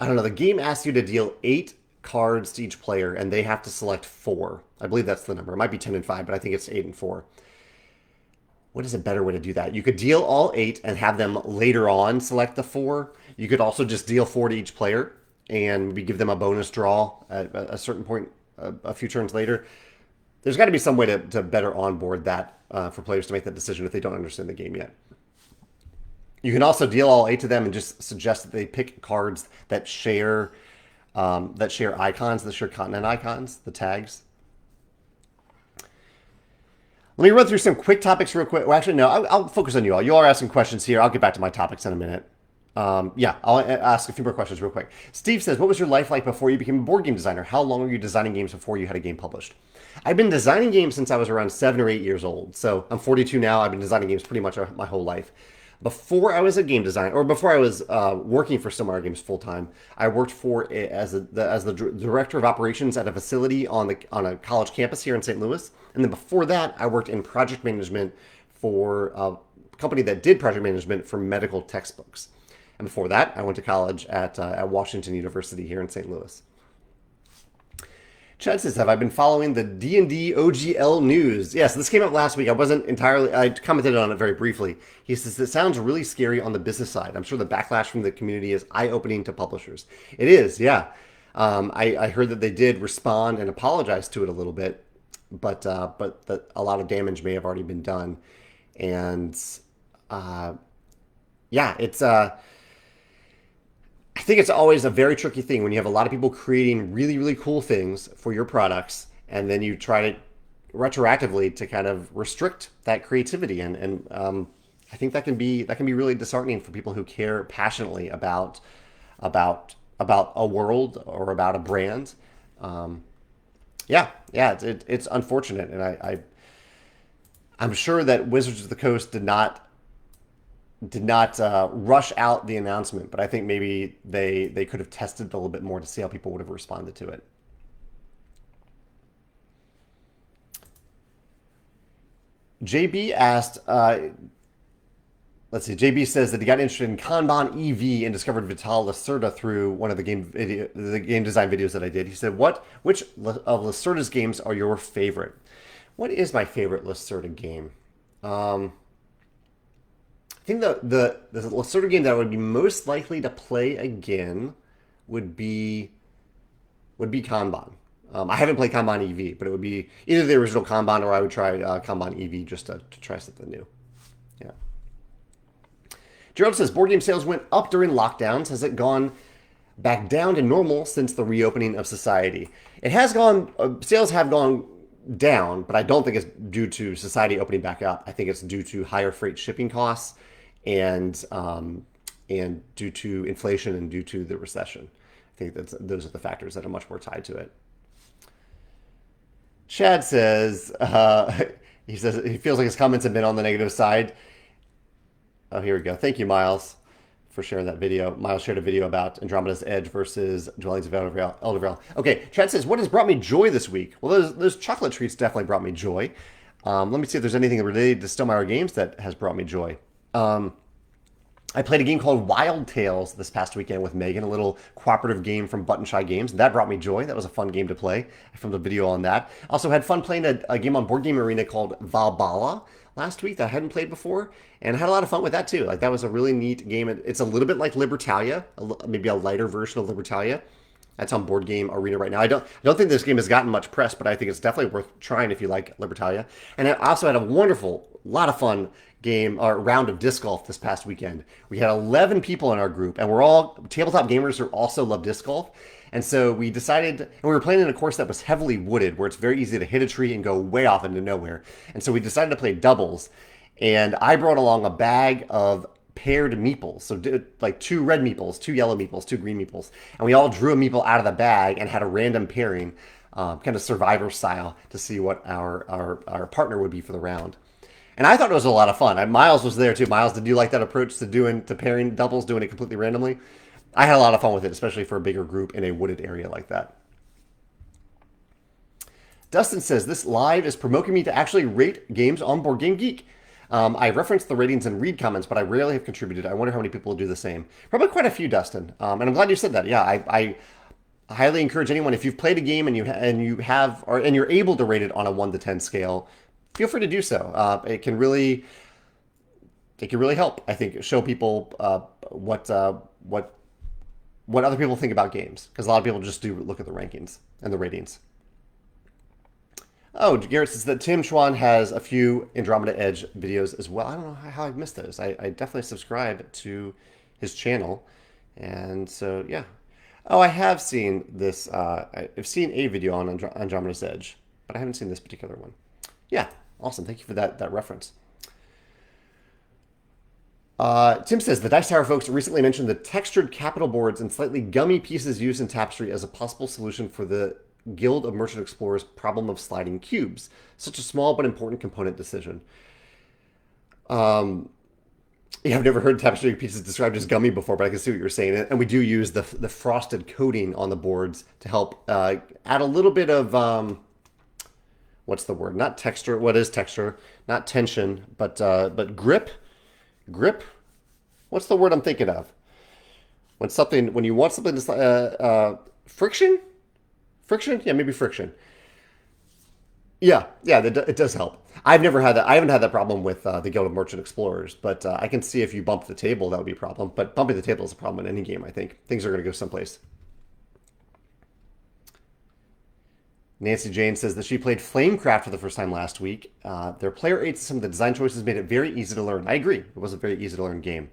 don't know. The game asks you to deal 8 cards to each player, and they have to select 4. I believe that's the number. It might be 10 and 5, but I think it's 8 and 4. What is a better way to do that? You could deal all 8 and have them later on select the 4. You could also just deal 4 to each player and maybe give them a bonus draw at a certain point a few turns later. There's got to be some way to better onboard that for players to make that decision if they don't understand the game yet. You can also deal all 8 to them and just suggest that they pick cards that share icons, that share continent icons, the tags. Let me run through some quick topics real quick. Well, actually, no, I'll focus on you all. You all are asking questions here. I'll get back to my topics in a minute. I'll ask a few more questions real quick. Steve says, what was your life like before you became a board game designer? How long were you designing games before you had a game published? I've been designing games since I was around 7 or 8 years old. So I'm 42 now. I've been designing games pretty much my whole life. Before I was a game designer, or before I was working for Stonemaier Games full time, I worked as the director of operations at a facility on a college campus here in St. Louis. And then before that, I worked in project management for a company that did project management for medical textbooks. And before that, I went to college at Washington University here in St. Louis. Chad says, have I been following the D&D OGL news? Yes, this came up last week. I commented on it very briefly. He says, it sounds really scary on the business side. I'm sure the backlash from the community is eye-opening to publishers. It is, yeah. I heard that they did respond and apologize to it a little bit, but that a lot of damage may have already been done. And it's... I think it's always a very tricky thing when you have a lot of people creating really, really cool things for your products, and then you try to retroactively to kind of restrict that creativity. And I think that can be really disheartening for people who care passionately about a world or about a brand. It's unfortunate, and I'm sure that Wizards of the Coast did not rush out the announcement, but I think maybe they could have tested it a little bit more to see how people would have responded to it. JB asked, JB says that he got interested in Kanban EV and discovered Vital Lacerda through one of the game design videos that I did. He said, which of Lacerda's games are your favorite? What is my favorite Lacerda game? I think the sort of game that I would be most likely to play again would be Kanban. I haven't played Kanban EV, but it would be either the original Kanban or I would try Kanban EV just to try something new. Yeah. Gerald says, board game sales went up during lockdowns. Has it gone back down to normal since the reopening of society? It has gone, sales have gone down, but I don't think it's due to society opening back up. I think it's due to higher freight shipping costs and due to inflation and due to the recession. think those are the factors that are much more tied to it. Chad says, he says he feels like his comments have been on the negative side. Oh, here we go. Thank you, Miles, for sharing that video. Miles shared a video about Andromeda's Edge versus Dwellings of Eldervale. Okay, Chad says, what has brought me joy this week? Well, those chocolate treats definitely brought me joy. Let me see if there's anything related to Stonemaier Games that has brought me joy. I played a game called Wild Tales this past weekend with Megan, a little cooperative game from Button Shy Games. That brought me joy. That was a fun game to play. I filmed a video on that. Also had fun playing a game on Board Game Arena called Valhalla last week that I hadn't played before, and had a lot of fun with that too. Like, that was a really neat game. It's a little bit like Libertalia, maybe a lighter version of Libertalia. That's on Board Game Arena right now. I don't think this game has gotten much press, but I think it's definitely worth trying if you like Libertalia. And I also had a lot of fun game or round of disc golf this past weekend. We had 11 people in our group, and we're all tabletop gamers who also love disc golf. And so we decided, and we were playing in a course that was heavily wooded, where it's very easy to hit a tree and go way off into nowhere. And so we decided to play doubles. And I brought along a bag of paired meeples. So like 2 red meeples, 2 yellow meeples, 2 green meeples. And we all drew a meeple out of the bag and had a random pairing, kind of Survivor style, to see what our partner would be for the round. And I thought it was a lot of fun. Miles was there too. Miles, did you like that approach to pairing doubles, doing it completely randomly? I had a lot of fun with it, especially for a bigger group in a wooded area like that. Dustin says, this live is provoking me to actually rate games on Board Game Geek. I referenced the ratings and read comments, but I rarely have contributed. I wonder how many people will do the same. Probably quite a few, Dustin. And I'm glad you said that. Yeah, I highly encourage anyone, if you've played a game and you're able to rate it on a 1 to 10 scale, feel free to do so. It can really help, I think, show people what other people think about games, because a lot of people just do look at the rankings and the ratings. Oh, Garrett says that Tim Schwan has a few Andromeda Edge videos as well. I don't know how I've missed those. I definitely subscribe to his channel, and so yeah. Oh, I have seen this. I've seen a video on Andromeda's Edge, but I haven't seen this particular one. Yeah, awesome. Thank you for that reference. Tim says, the Dice Tower folks recently mentioned the textured capital boards and slightly gummy pieces used in Tapestry as a possible solution for the Guild of Merchant Explorers problem of sliding cubes. Such a small but important component decision. Yeah, I've never heard Tapestry pieces described as gummy before, but I can see what you're saying. And we do use the frosted coating on the boards to help add a little bit of... what's the word? Not texture. What is texture? Not tension, but grip. Grip? What's the word I'm thinking of? When you want something to friction? Friction? Yeah, maybe friction. Yeah, it does help. I've never had that. I haven't had that problem with the Guild of Merchant Explorers, but I can see if you bump the table, that would be a problem. But bumping the table is a problem in any game, I think. Things are going to go someplace. Nancy Jane says that she played Flamecraft for the first time last week. Their player aid system, the design choices made it very easy to learn. I agree. It was a very easy to learn game.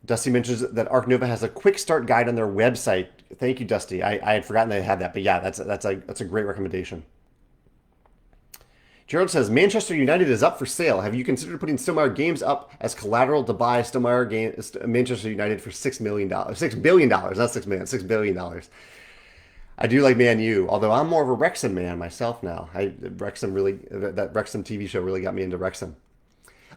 Dusty mentions that Arc Nova has a quick start guide on their website. Thank you, Dusty. I had forgotten they had that, but yeah, that's a great recommendation. Gerald says, Manchester United is up for sale. Have you considered putting Stonemaier Games up as collateral to buy Manchester United for $6 million? $6 billion, not $6 million, $6 billion. I do like Man U, although I'm more of a Wrexham man myself now. That Wrexham TV show really got me into Wrexham.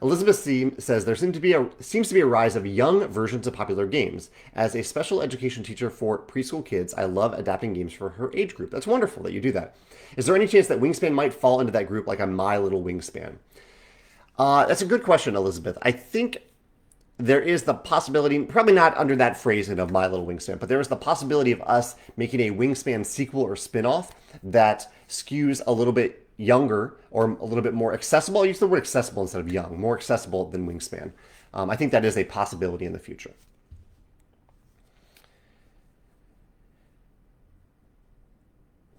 Elizabeth says there seems to be a rise of young versions of popular games. As a special education teacher for preschool kids, I love adapting games for her age group. That's wonderful that you do that. Is there any chance that Wingspan might fall into that group like a My Little Wingspan? That's a good question, Elizabeth. I think there is the possibility, probably not under that phrasing of My Little Wingspan, but there is the possibility of us making a Wingspan sequel or spin-off that skews a little bit younger or a little bit more accessible. I'll use the word accessible instead of young, more accessible than Wingspan. I think that is a possibility in the future.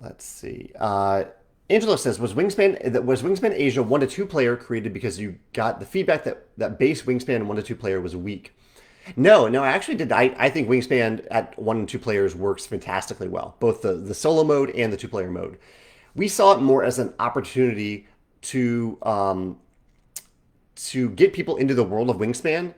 Let's see. Angelo says, was Wingspan Asia 1 to 2 player created because you got the feedback that base Wingspan 1 to 2 player was weak? No, I actually did. I think Wingspan at 1 and 2 players works fantastically well, both the solo mode and the 2-player mode. We saw it more as an opportunity to get people into the world of Wingspan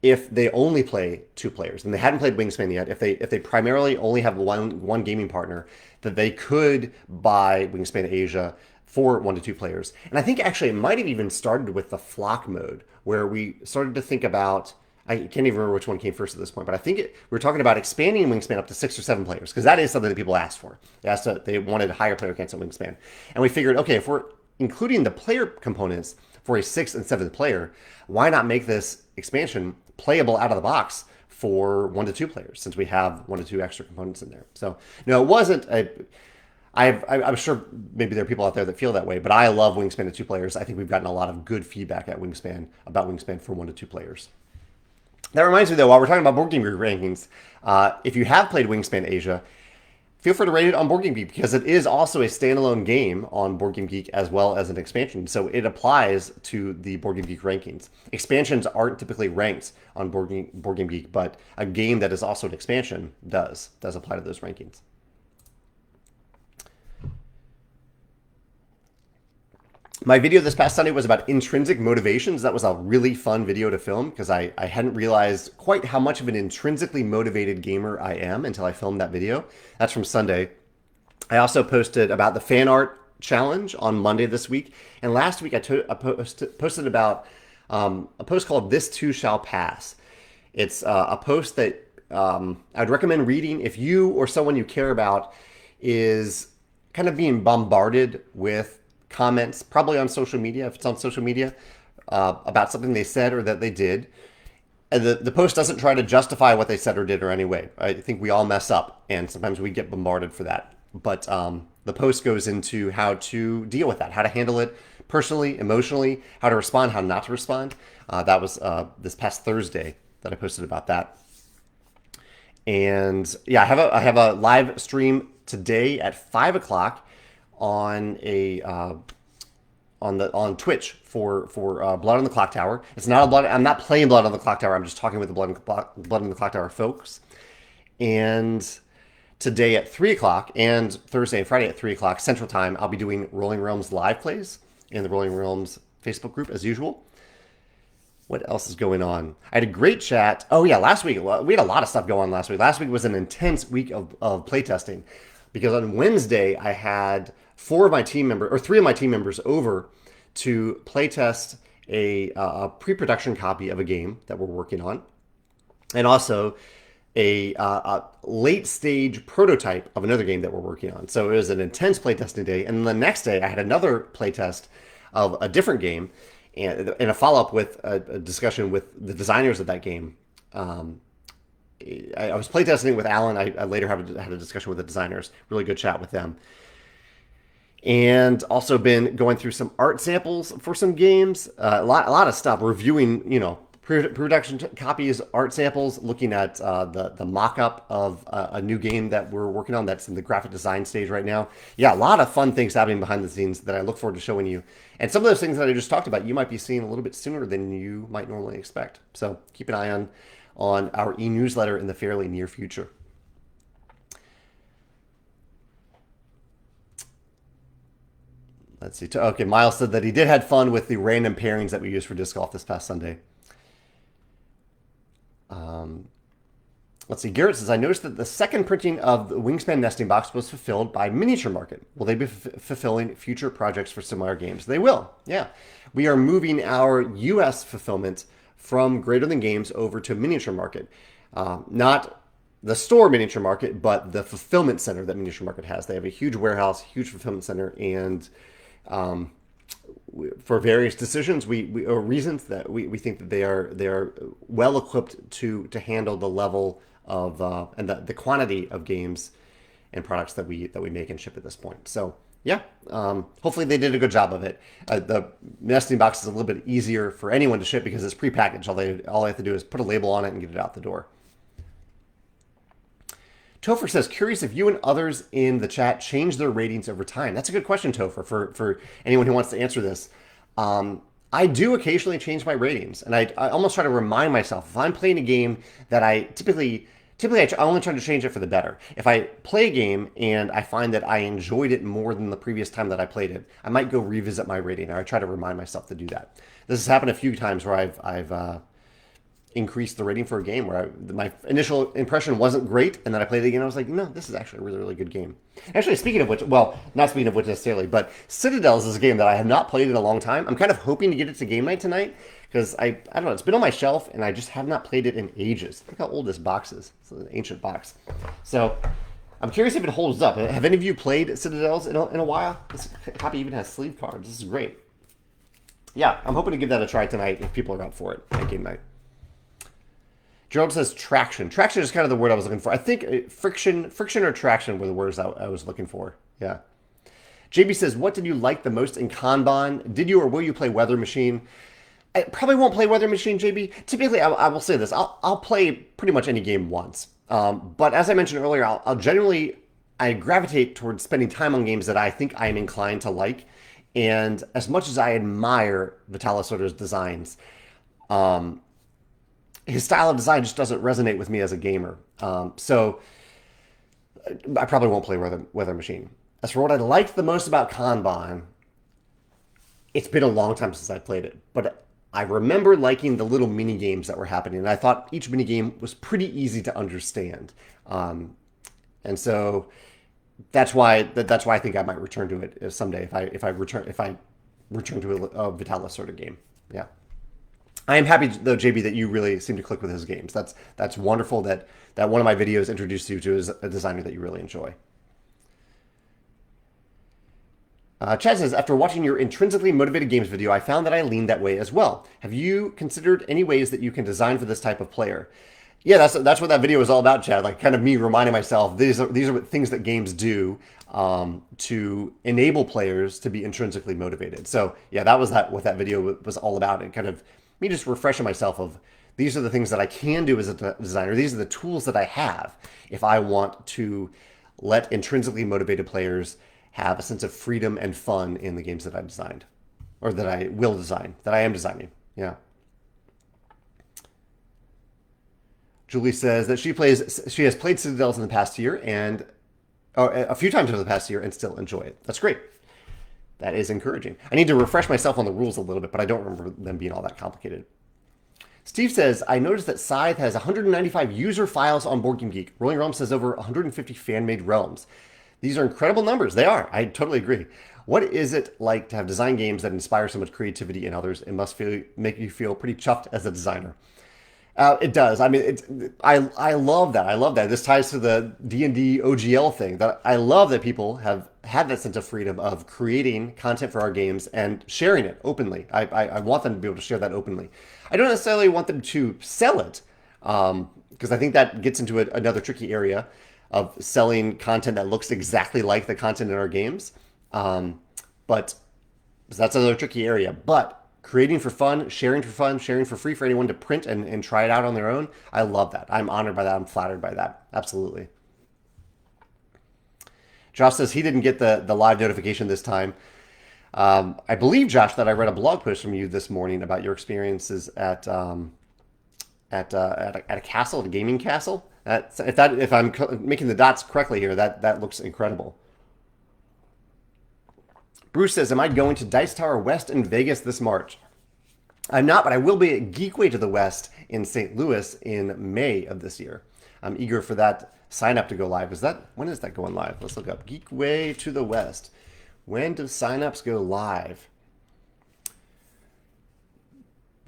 if they only play two players and they hadn't played Wingspan yet, if they primarily only have one gaming partner, that they could buy Wingspan Asia for 1 to 2 players. And I think actually it might have even started with the flock mode where we started to think about. I can't even remember which one came first at this point, but I think we were talking about expanding Wingspan up to 6 or 7 players because that is something that people asked for. They wanted higher player counts on Wingspan, and we figured, okay, if we're including the player components for a 6th and 7th player, why not make this expansion playable out of the box for 1 to 2 players since we have 1 to 2 extra components in there? So no, it wasn't a. I'm sure maybe there are people out there that feel that way, but I love Wingspan to 2 players. I think we've gotten a lot of good feedback at Wingspan about Wingspan for 1 to 2 players. That reminds me, though, while we're talking about Board Game Geek rankings, if you have played Wingspan Asia, feel free to rate it on Board Game Geek because it is also a standalone game on Board Game Geek as well as an expansion. So it applies to the Board Game Geek rankings. Expansions aren't typically ranked on Board Game Geek, but a game that is also an expansion does apply to those rankings. My video this past Sunday was about intrinsic motivations. That was a really fun video to film because I hadn't realized quite how much of an intrinsically motivated gamer I am until I filmed that video. That's from Sunday. I also posted about the fan art challenge on Monday this week. And last week I posted about a post called This Too Shall Pass. It's a post that I'd recommend reading if you or someone you care about is kind of being bombarded with comments, probably on social media, if it's on social media, about something they said or that they did. And the post doesn't try to justify what they said or did or any way. I think we all mess up, and sometimes we get bombarded for that. But the post goes into how to deal with that, how to handle it personally, emotionally, how to respond, how not to respond. That was this past Thursday that I posted about that. And yeah, I have a live stream today at 5 o'clock on on Twitch for Blood on the Clock Tower. It's not a blood. I'm not playing Blood on the Clock Tower. I'm just talking with the Blood on the Clock Tower folks. And today at 3 o'clock and Thursday and Friday at 3 o'clock Central Time, I'll be doing Rolling Realms live plays in the Rolling Realms Facebook group as usual. What else is going on? I had a great chat. Oh yeah, last week we had a lot of stuff going on last week. Last week was an intense week of playtesting. Because on Wednesday, I had 3 of my team members over to playtest a pre-production copy of a game that we're working on, and also a late-stage prototype of another game that we're working on. So it was an intense playtesting day. And the next day, I had another playtest of a different game and a follow-up with a discussion with the designers of that game. I was playtesting with Alan. I later had a discussion with the designers. Really good chat with them. And also been going through some art samples for some games. A lot of stuff. Reviewing, pre-production copies, art samples, looking at the mock-up of a new game that we're working on that's in the graphic design stage right now. Yeah, a lot of fun things happening behind the scenes that I look forward to showing you. And some of those things that I just talked about, you might be seeing a little bit sooner than you might normally expect. So keep an eye on our e-newsletter in the fairly near future. Let's see. Okay, Miles said that he did have fun with the random pairings that we used for disc golf this past Sunday. Let's see. Garrett says, I noticed that the second printing of the Wingspan nesting box was fulfilled by Miniature Market. Will they be fulfilling future projects for similar games? They will. Yeah. We are moving our U.S. fulfillment from Greater Than Games over to Miniature Market. Not the store Miniature Market, but the fulfillment center that Miniature Market has. They have a huge warehouse, huge fulfillment center, and for various decisions, or reasons that we think that they are well equipped to handle the level of and the quantity of games and products that we make and ship at this point. So yeah, hopefully they did a good job of it. The nesting box is a little bit easier for anyone to ship because it's prepackaged. All they have to do is put a label on it and get it out the door. Topher says, curious if you and others in the chat change their ratings over time. That's a good question, Topher, for anyone who wants to answer this. I do occasionally change my ratings, and I almost try to remind myself, if I'm playing a game that I typically I only try to change it for the better. If I play a game and I find that I enjoyed it more than the previous time that I played it, I might go revisit my rating, or I try to remind myself to do that. This has happened a few times where I've increased the rating for a game where my initial impression wasn't great, and then I played it again. I was like, no, this is actually a really, really good game. Actually, speaking of which, well, not speaking of which necessarily, but Citadels is a game that I have not played in a long time. I'm kind of hoping to get it to game night tonight because I don't know, it's been on my shelf and I just have not played it in ages. Look how old this box is. It's an ancient box. So I'm curious if it holds up. Have any of you played Citadels in a while? This copy even has sleeve cards. This is great. Yeah, I'm hoping to give that a try tonight if people are up for it at game night. Gerald says traction. Traction is kind of the word I was looking for. I think friction or traction were the words I was looking for. Yeah. JB says, what did you like the most in Kanban? Did you or will you play Weather Machine? I probably won't play Weather Machine, JB. Typically, I will say this. I'll play pretty much any game once. But as I mentioned earlier, I gravitate towards spending time on games that I think I am inclined to like. And as much as I admire Vitalis Sorter's designs, his style of design just doesn't resonate with me as a gamer. So I probably won't play Weather Machine. As for what I liked the most about Kanban, it's been a long time since I played it. But I remember liking the little mini games that were happening. And I thought each mini game was pretty easy to understand. And so that's why I think I might return to it someday if I return to a Vitalis Sorter game. Yeah. I am happy, though, JB, that you really seem to click with his games. That's wonderful that one of my videos introduced you to a designer that you really enjoy. Chad says, after watching your intrinsically motivated games video, I found that I leaned that way as well. Have you considered any ways that you can design for this type of player? Yeah, that's what that video was all about, Chad. Like kind of me reminding myself these are things that games do to enable players to be intrinsically motivated. So yeah, that was what that video was all about, and kind of me just refreshing myself of these are the things that I can do as a designer. These are the tools that I have if I want to let intrinsically motivated players have a sense of freedom and fun in the games that I've designed, or that I will design, that I am designing. Yeah. Julie says that she has played Citadels in the past year and a few times over the past year and still enjoy it. That's great. That is encouraging. I need to refresh myself on the rules a little bit, but I don't remember them being all that complicated. Steve says, I noticed that Scythe has 195 user files on BoardGameGeek. Rolling Realms says over 150 fan-made realms. These are incredible numbers. They are. I totally agree. What is it like to have design games that inspire so much creativity in others? It must make you feel pretty chuffed as a designer. It does. I mean, I love that. I love that. This ties to the D&D OGL thing. That I love that people have had that sense of freedom of creating content for our games and sharing it openly. I want them to be able to share that openly. I don't necessarily want them to sell it, because I think that gets into another tricky area of selling content that looks exactly like the content in our games. But that's another tricky area. But creating for fun, sharing for free for anyone to print and try it out on their own. I love that. I'm honored by that. I'm flattered by that. Absolutely. Josh says he didn't get the live notification this time. I believe, Josh, that I read a blog post from you this morning about your experiences at a castle, at a gaming castle. If I'm making the dots correctly here, that looks incredible. Bruce says, am I going to Dice Tower West in Vegas this March? I'm not, but I will be at Geekway to the West in St. Louis in May of this year. I'm eager for that sign up to go live. When is that going live? Let's look up. Geekway to the West. When do signups go live?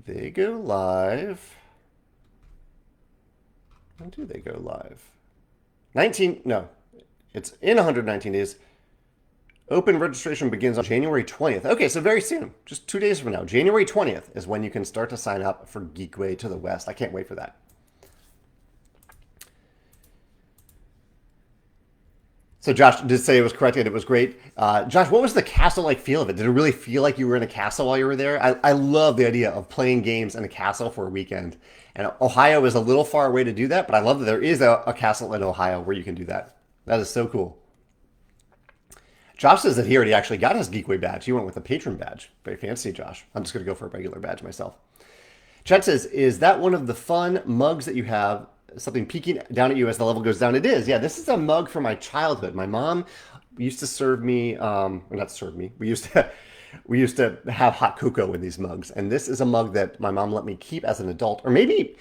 They go live. When do they go live? It's in 119 days. Open registration begins on January 20th. Okay, so very soon, just 2 days from now. January 20th is when you can start to sign up for Geekway to the West. I can't wait for that. So Josh did say it was correct and it was great. Josh, what was the castle-like feel of it? Did it really feel like you were in a castle while you were there? I love the idea of playing games in a castle for a weekend. And Ohio is a little far away to do that, but I love that there is a castle in Ohio where you can do that. That is so cool. Josh says that he already actually got his Geekway badge. He went with a patron badge. Very fancy, Josh. I'm just going to go for a regular badge myself. Chet says, is that one of the fun mugs that you have? Something peeking down at you as the level goes down? It is. Yeah, this is a mug from my childhood. My mom used to serve me, not serve me. We used to we used to have hot cocoa in these mugs, and this is a mug that my mom let me keep as an adult, or maybe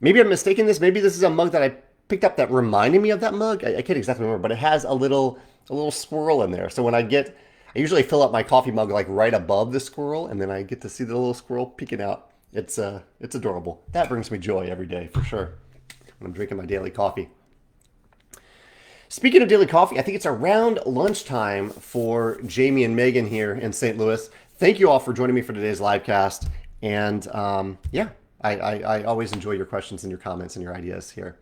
I'm mistaken this. Maybe this is a mug that I picked up that reminded me of that mug. I can't exactly remember, but it has a little squirrel in there. So I usually fill up my coffee mug like right above the squirrel, and then I get to see the little squirrel peeking out. It's adorable. That brings me joy every day for sure when I'm drinking my daily coffee. Speaking of daily coffee, I think it's around lunchtime for Jamey and Megan here in St. Louis. Thank you all for joining me for today's live cast. And yeah, I always enjoy your questions and your comments and your ideas here.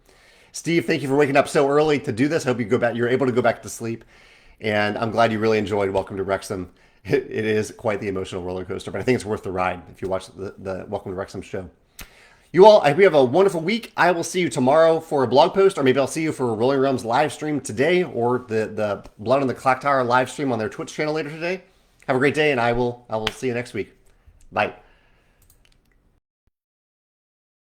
Steve, thank you for waking up so early to do this. I hope you're able to go back to sleep. And I'm glad you really enjoyed Welcome to Wrexham. It is quite the emotional roller coaster, but I think it's worth the ride if you watch the Welcome to Wrexham show. You all, I hope you have a wonderful week. I will see you tomorrow for a blog post, or maybe I'll see you for a Rolling Realms live stream today, or the Blood on the Clock Tower live stream on their Twitch channel later today. Have a great day, and I will see you next week. Bye.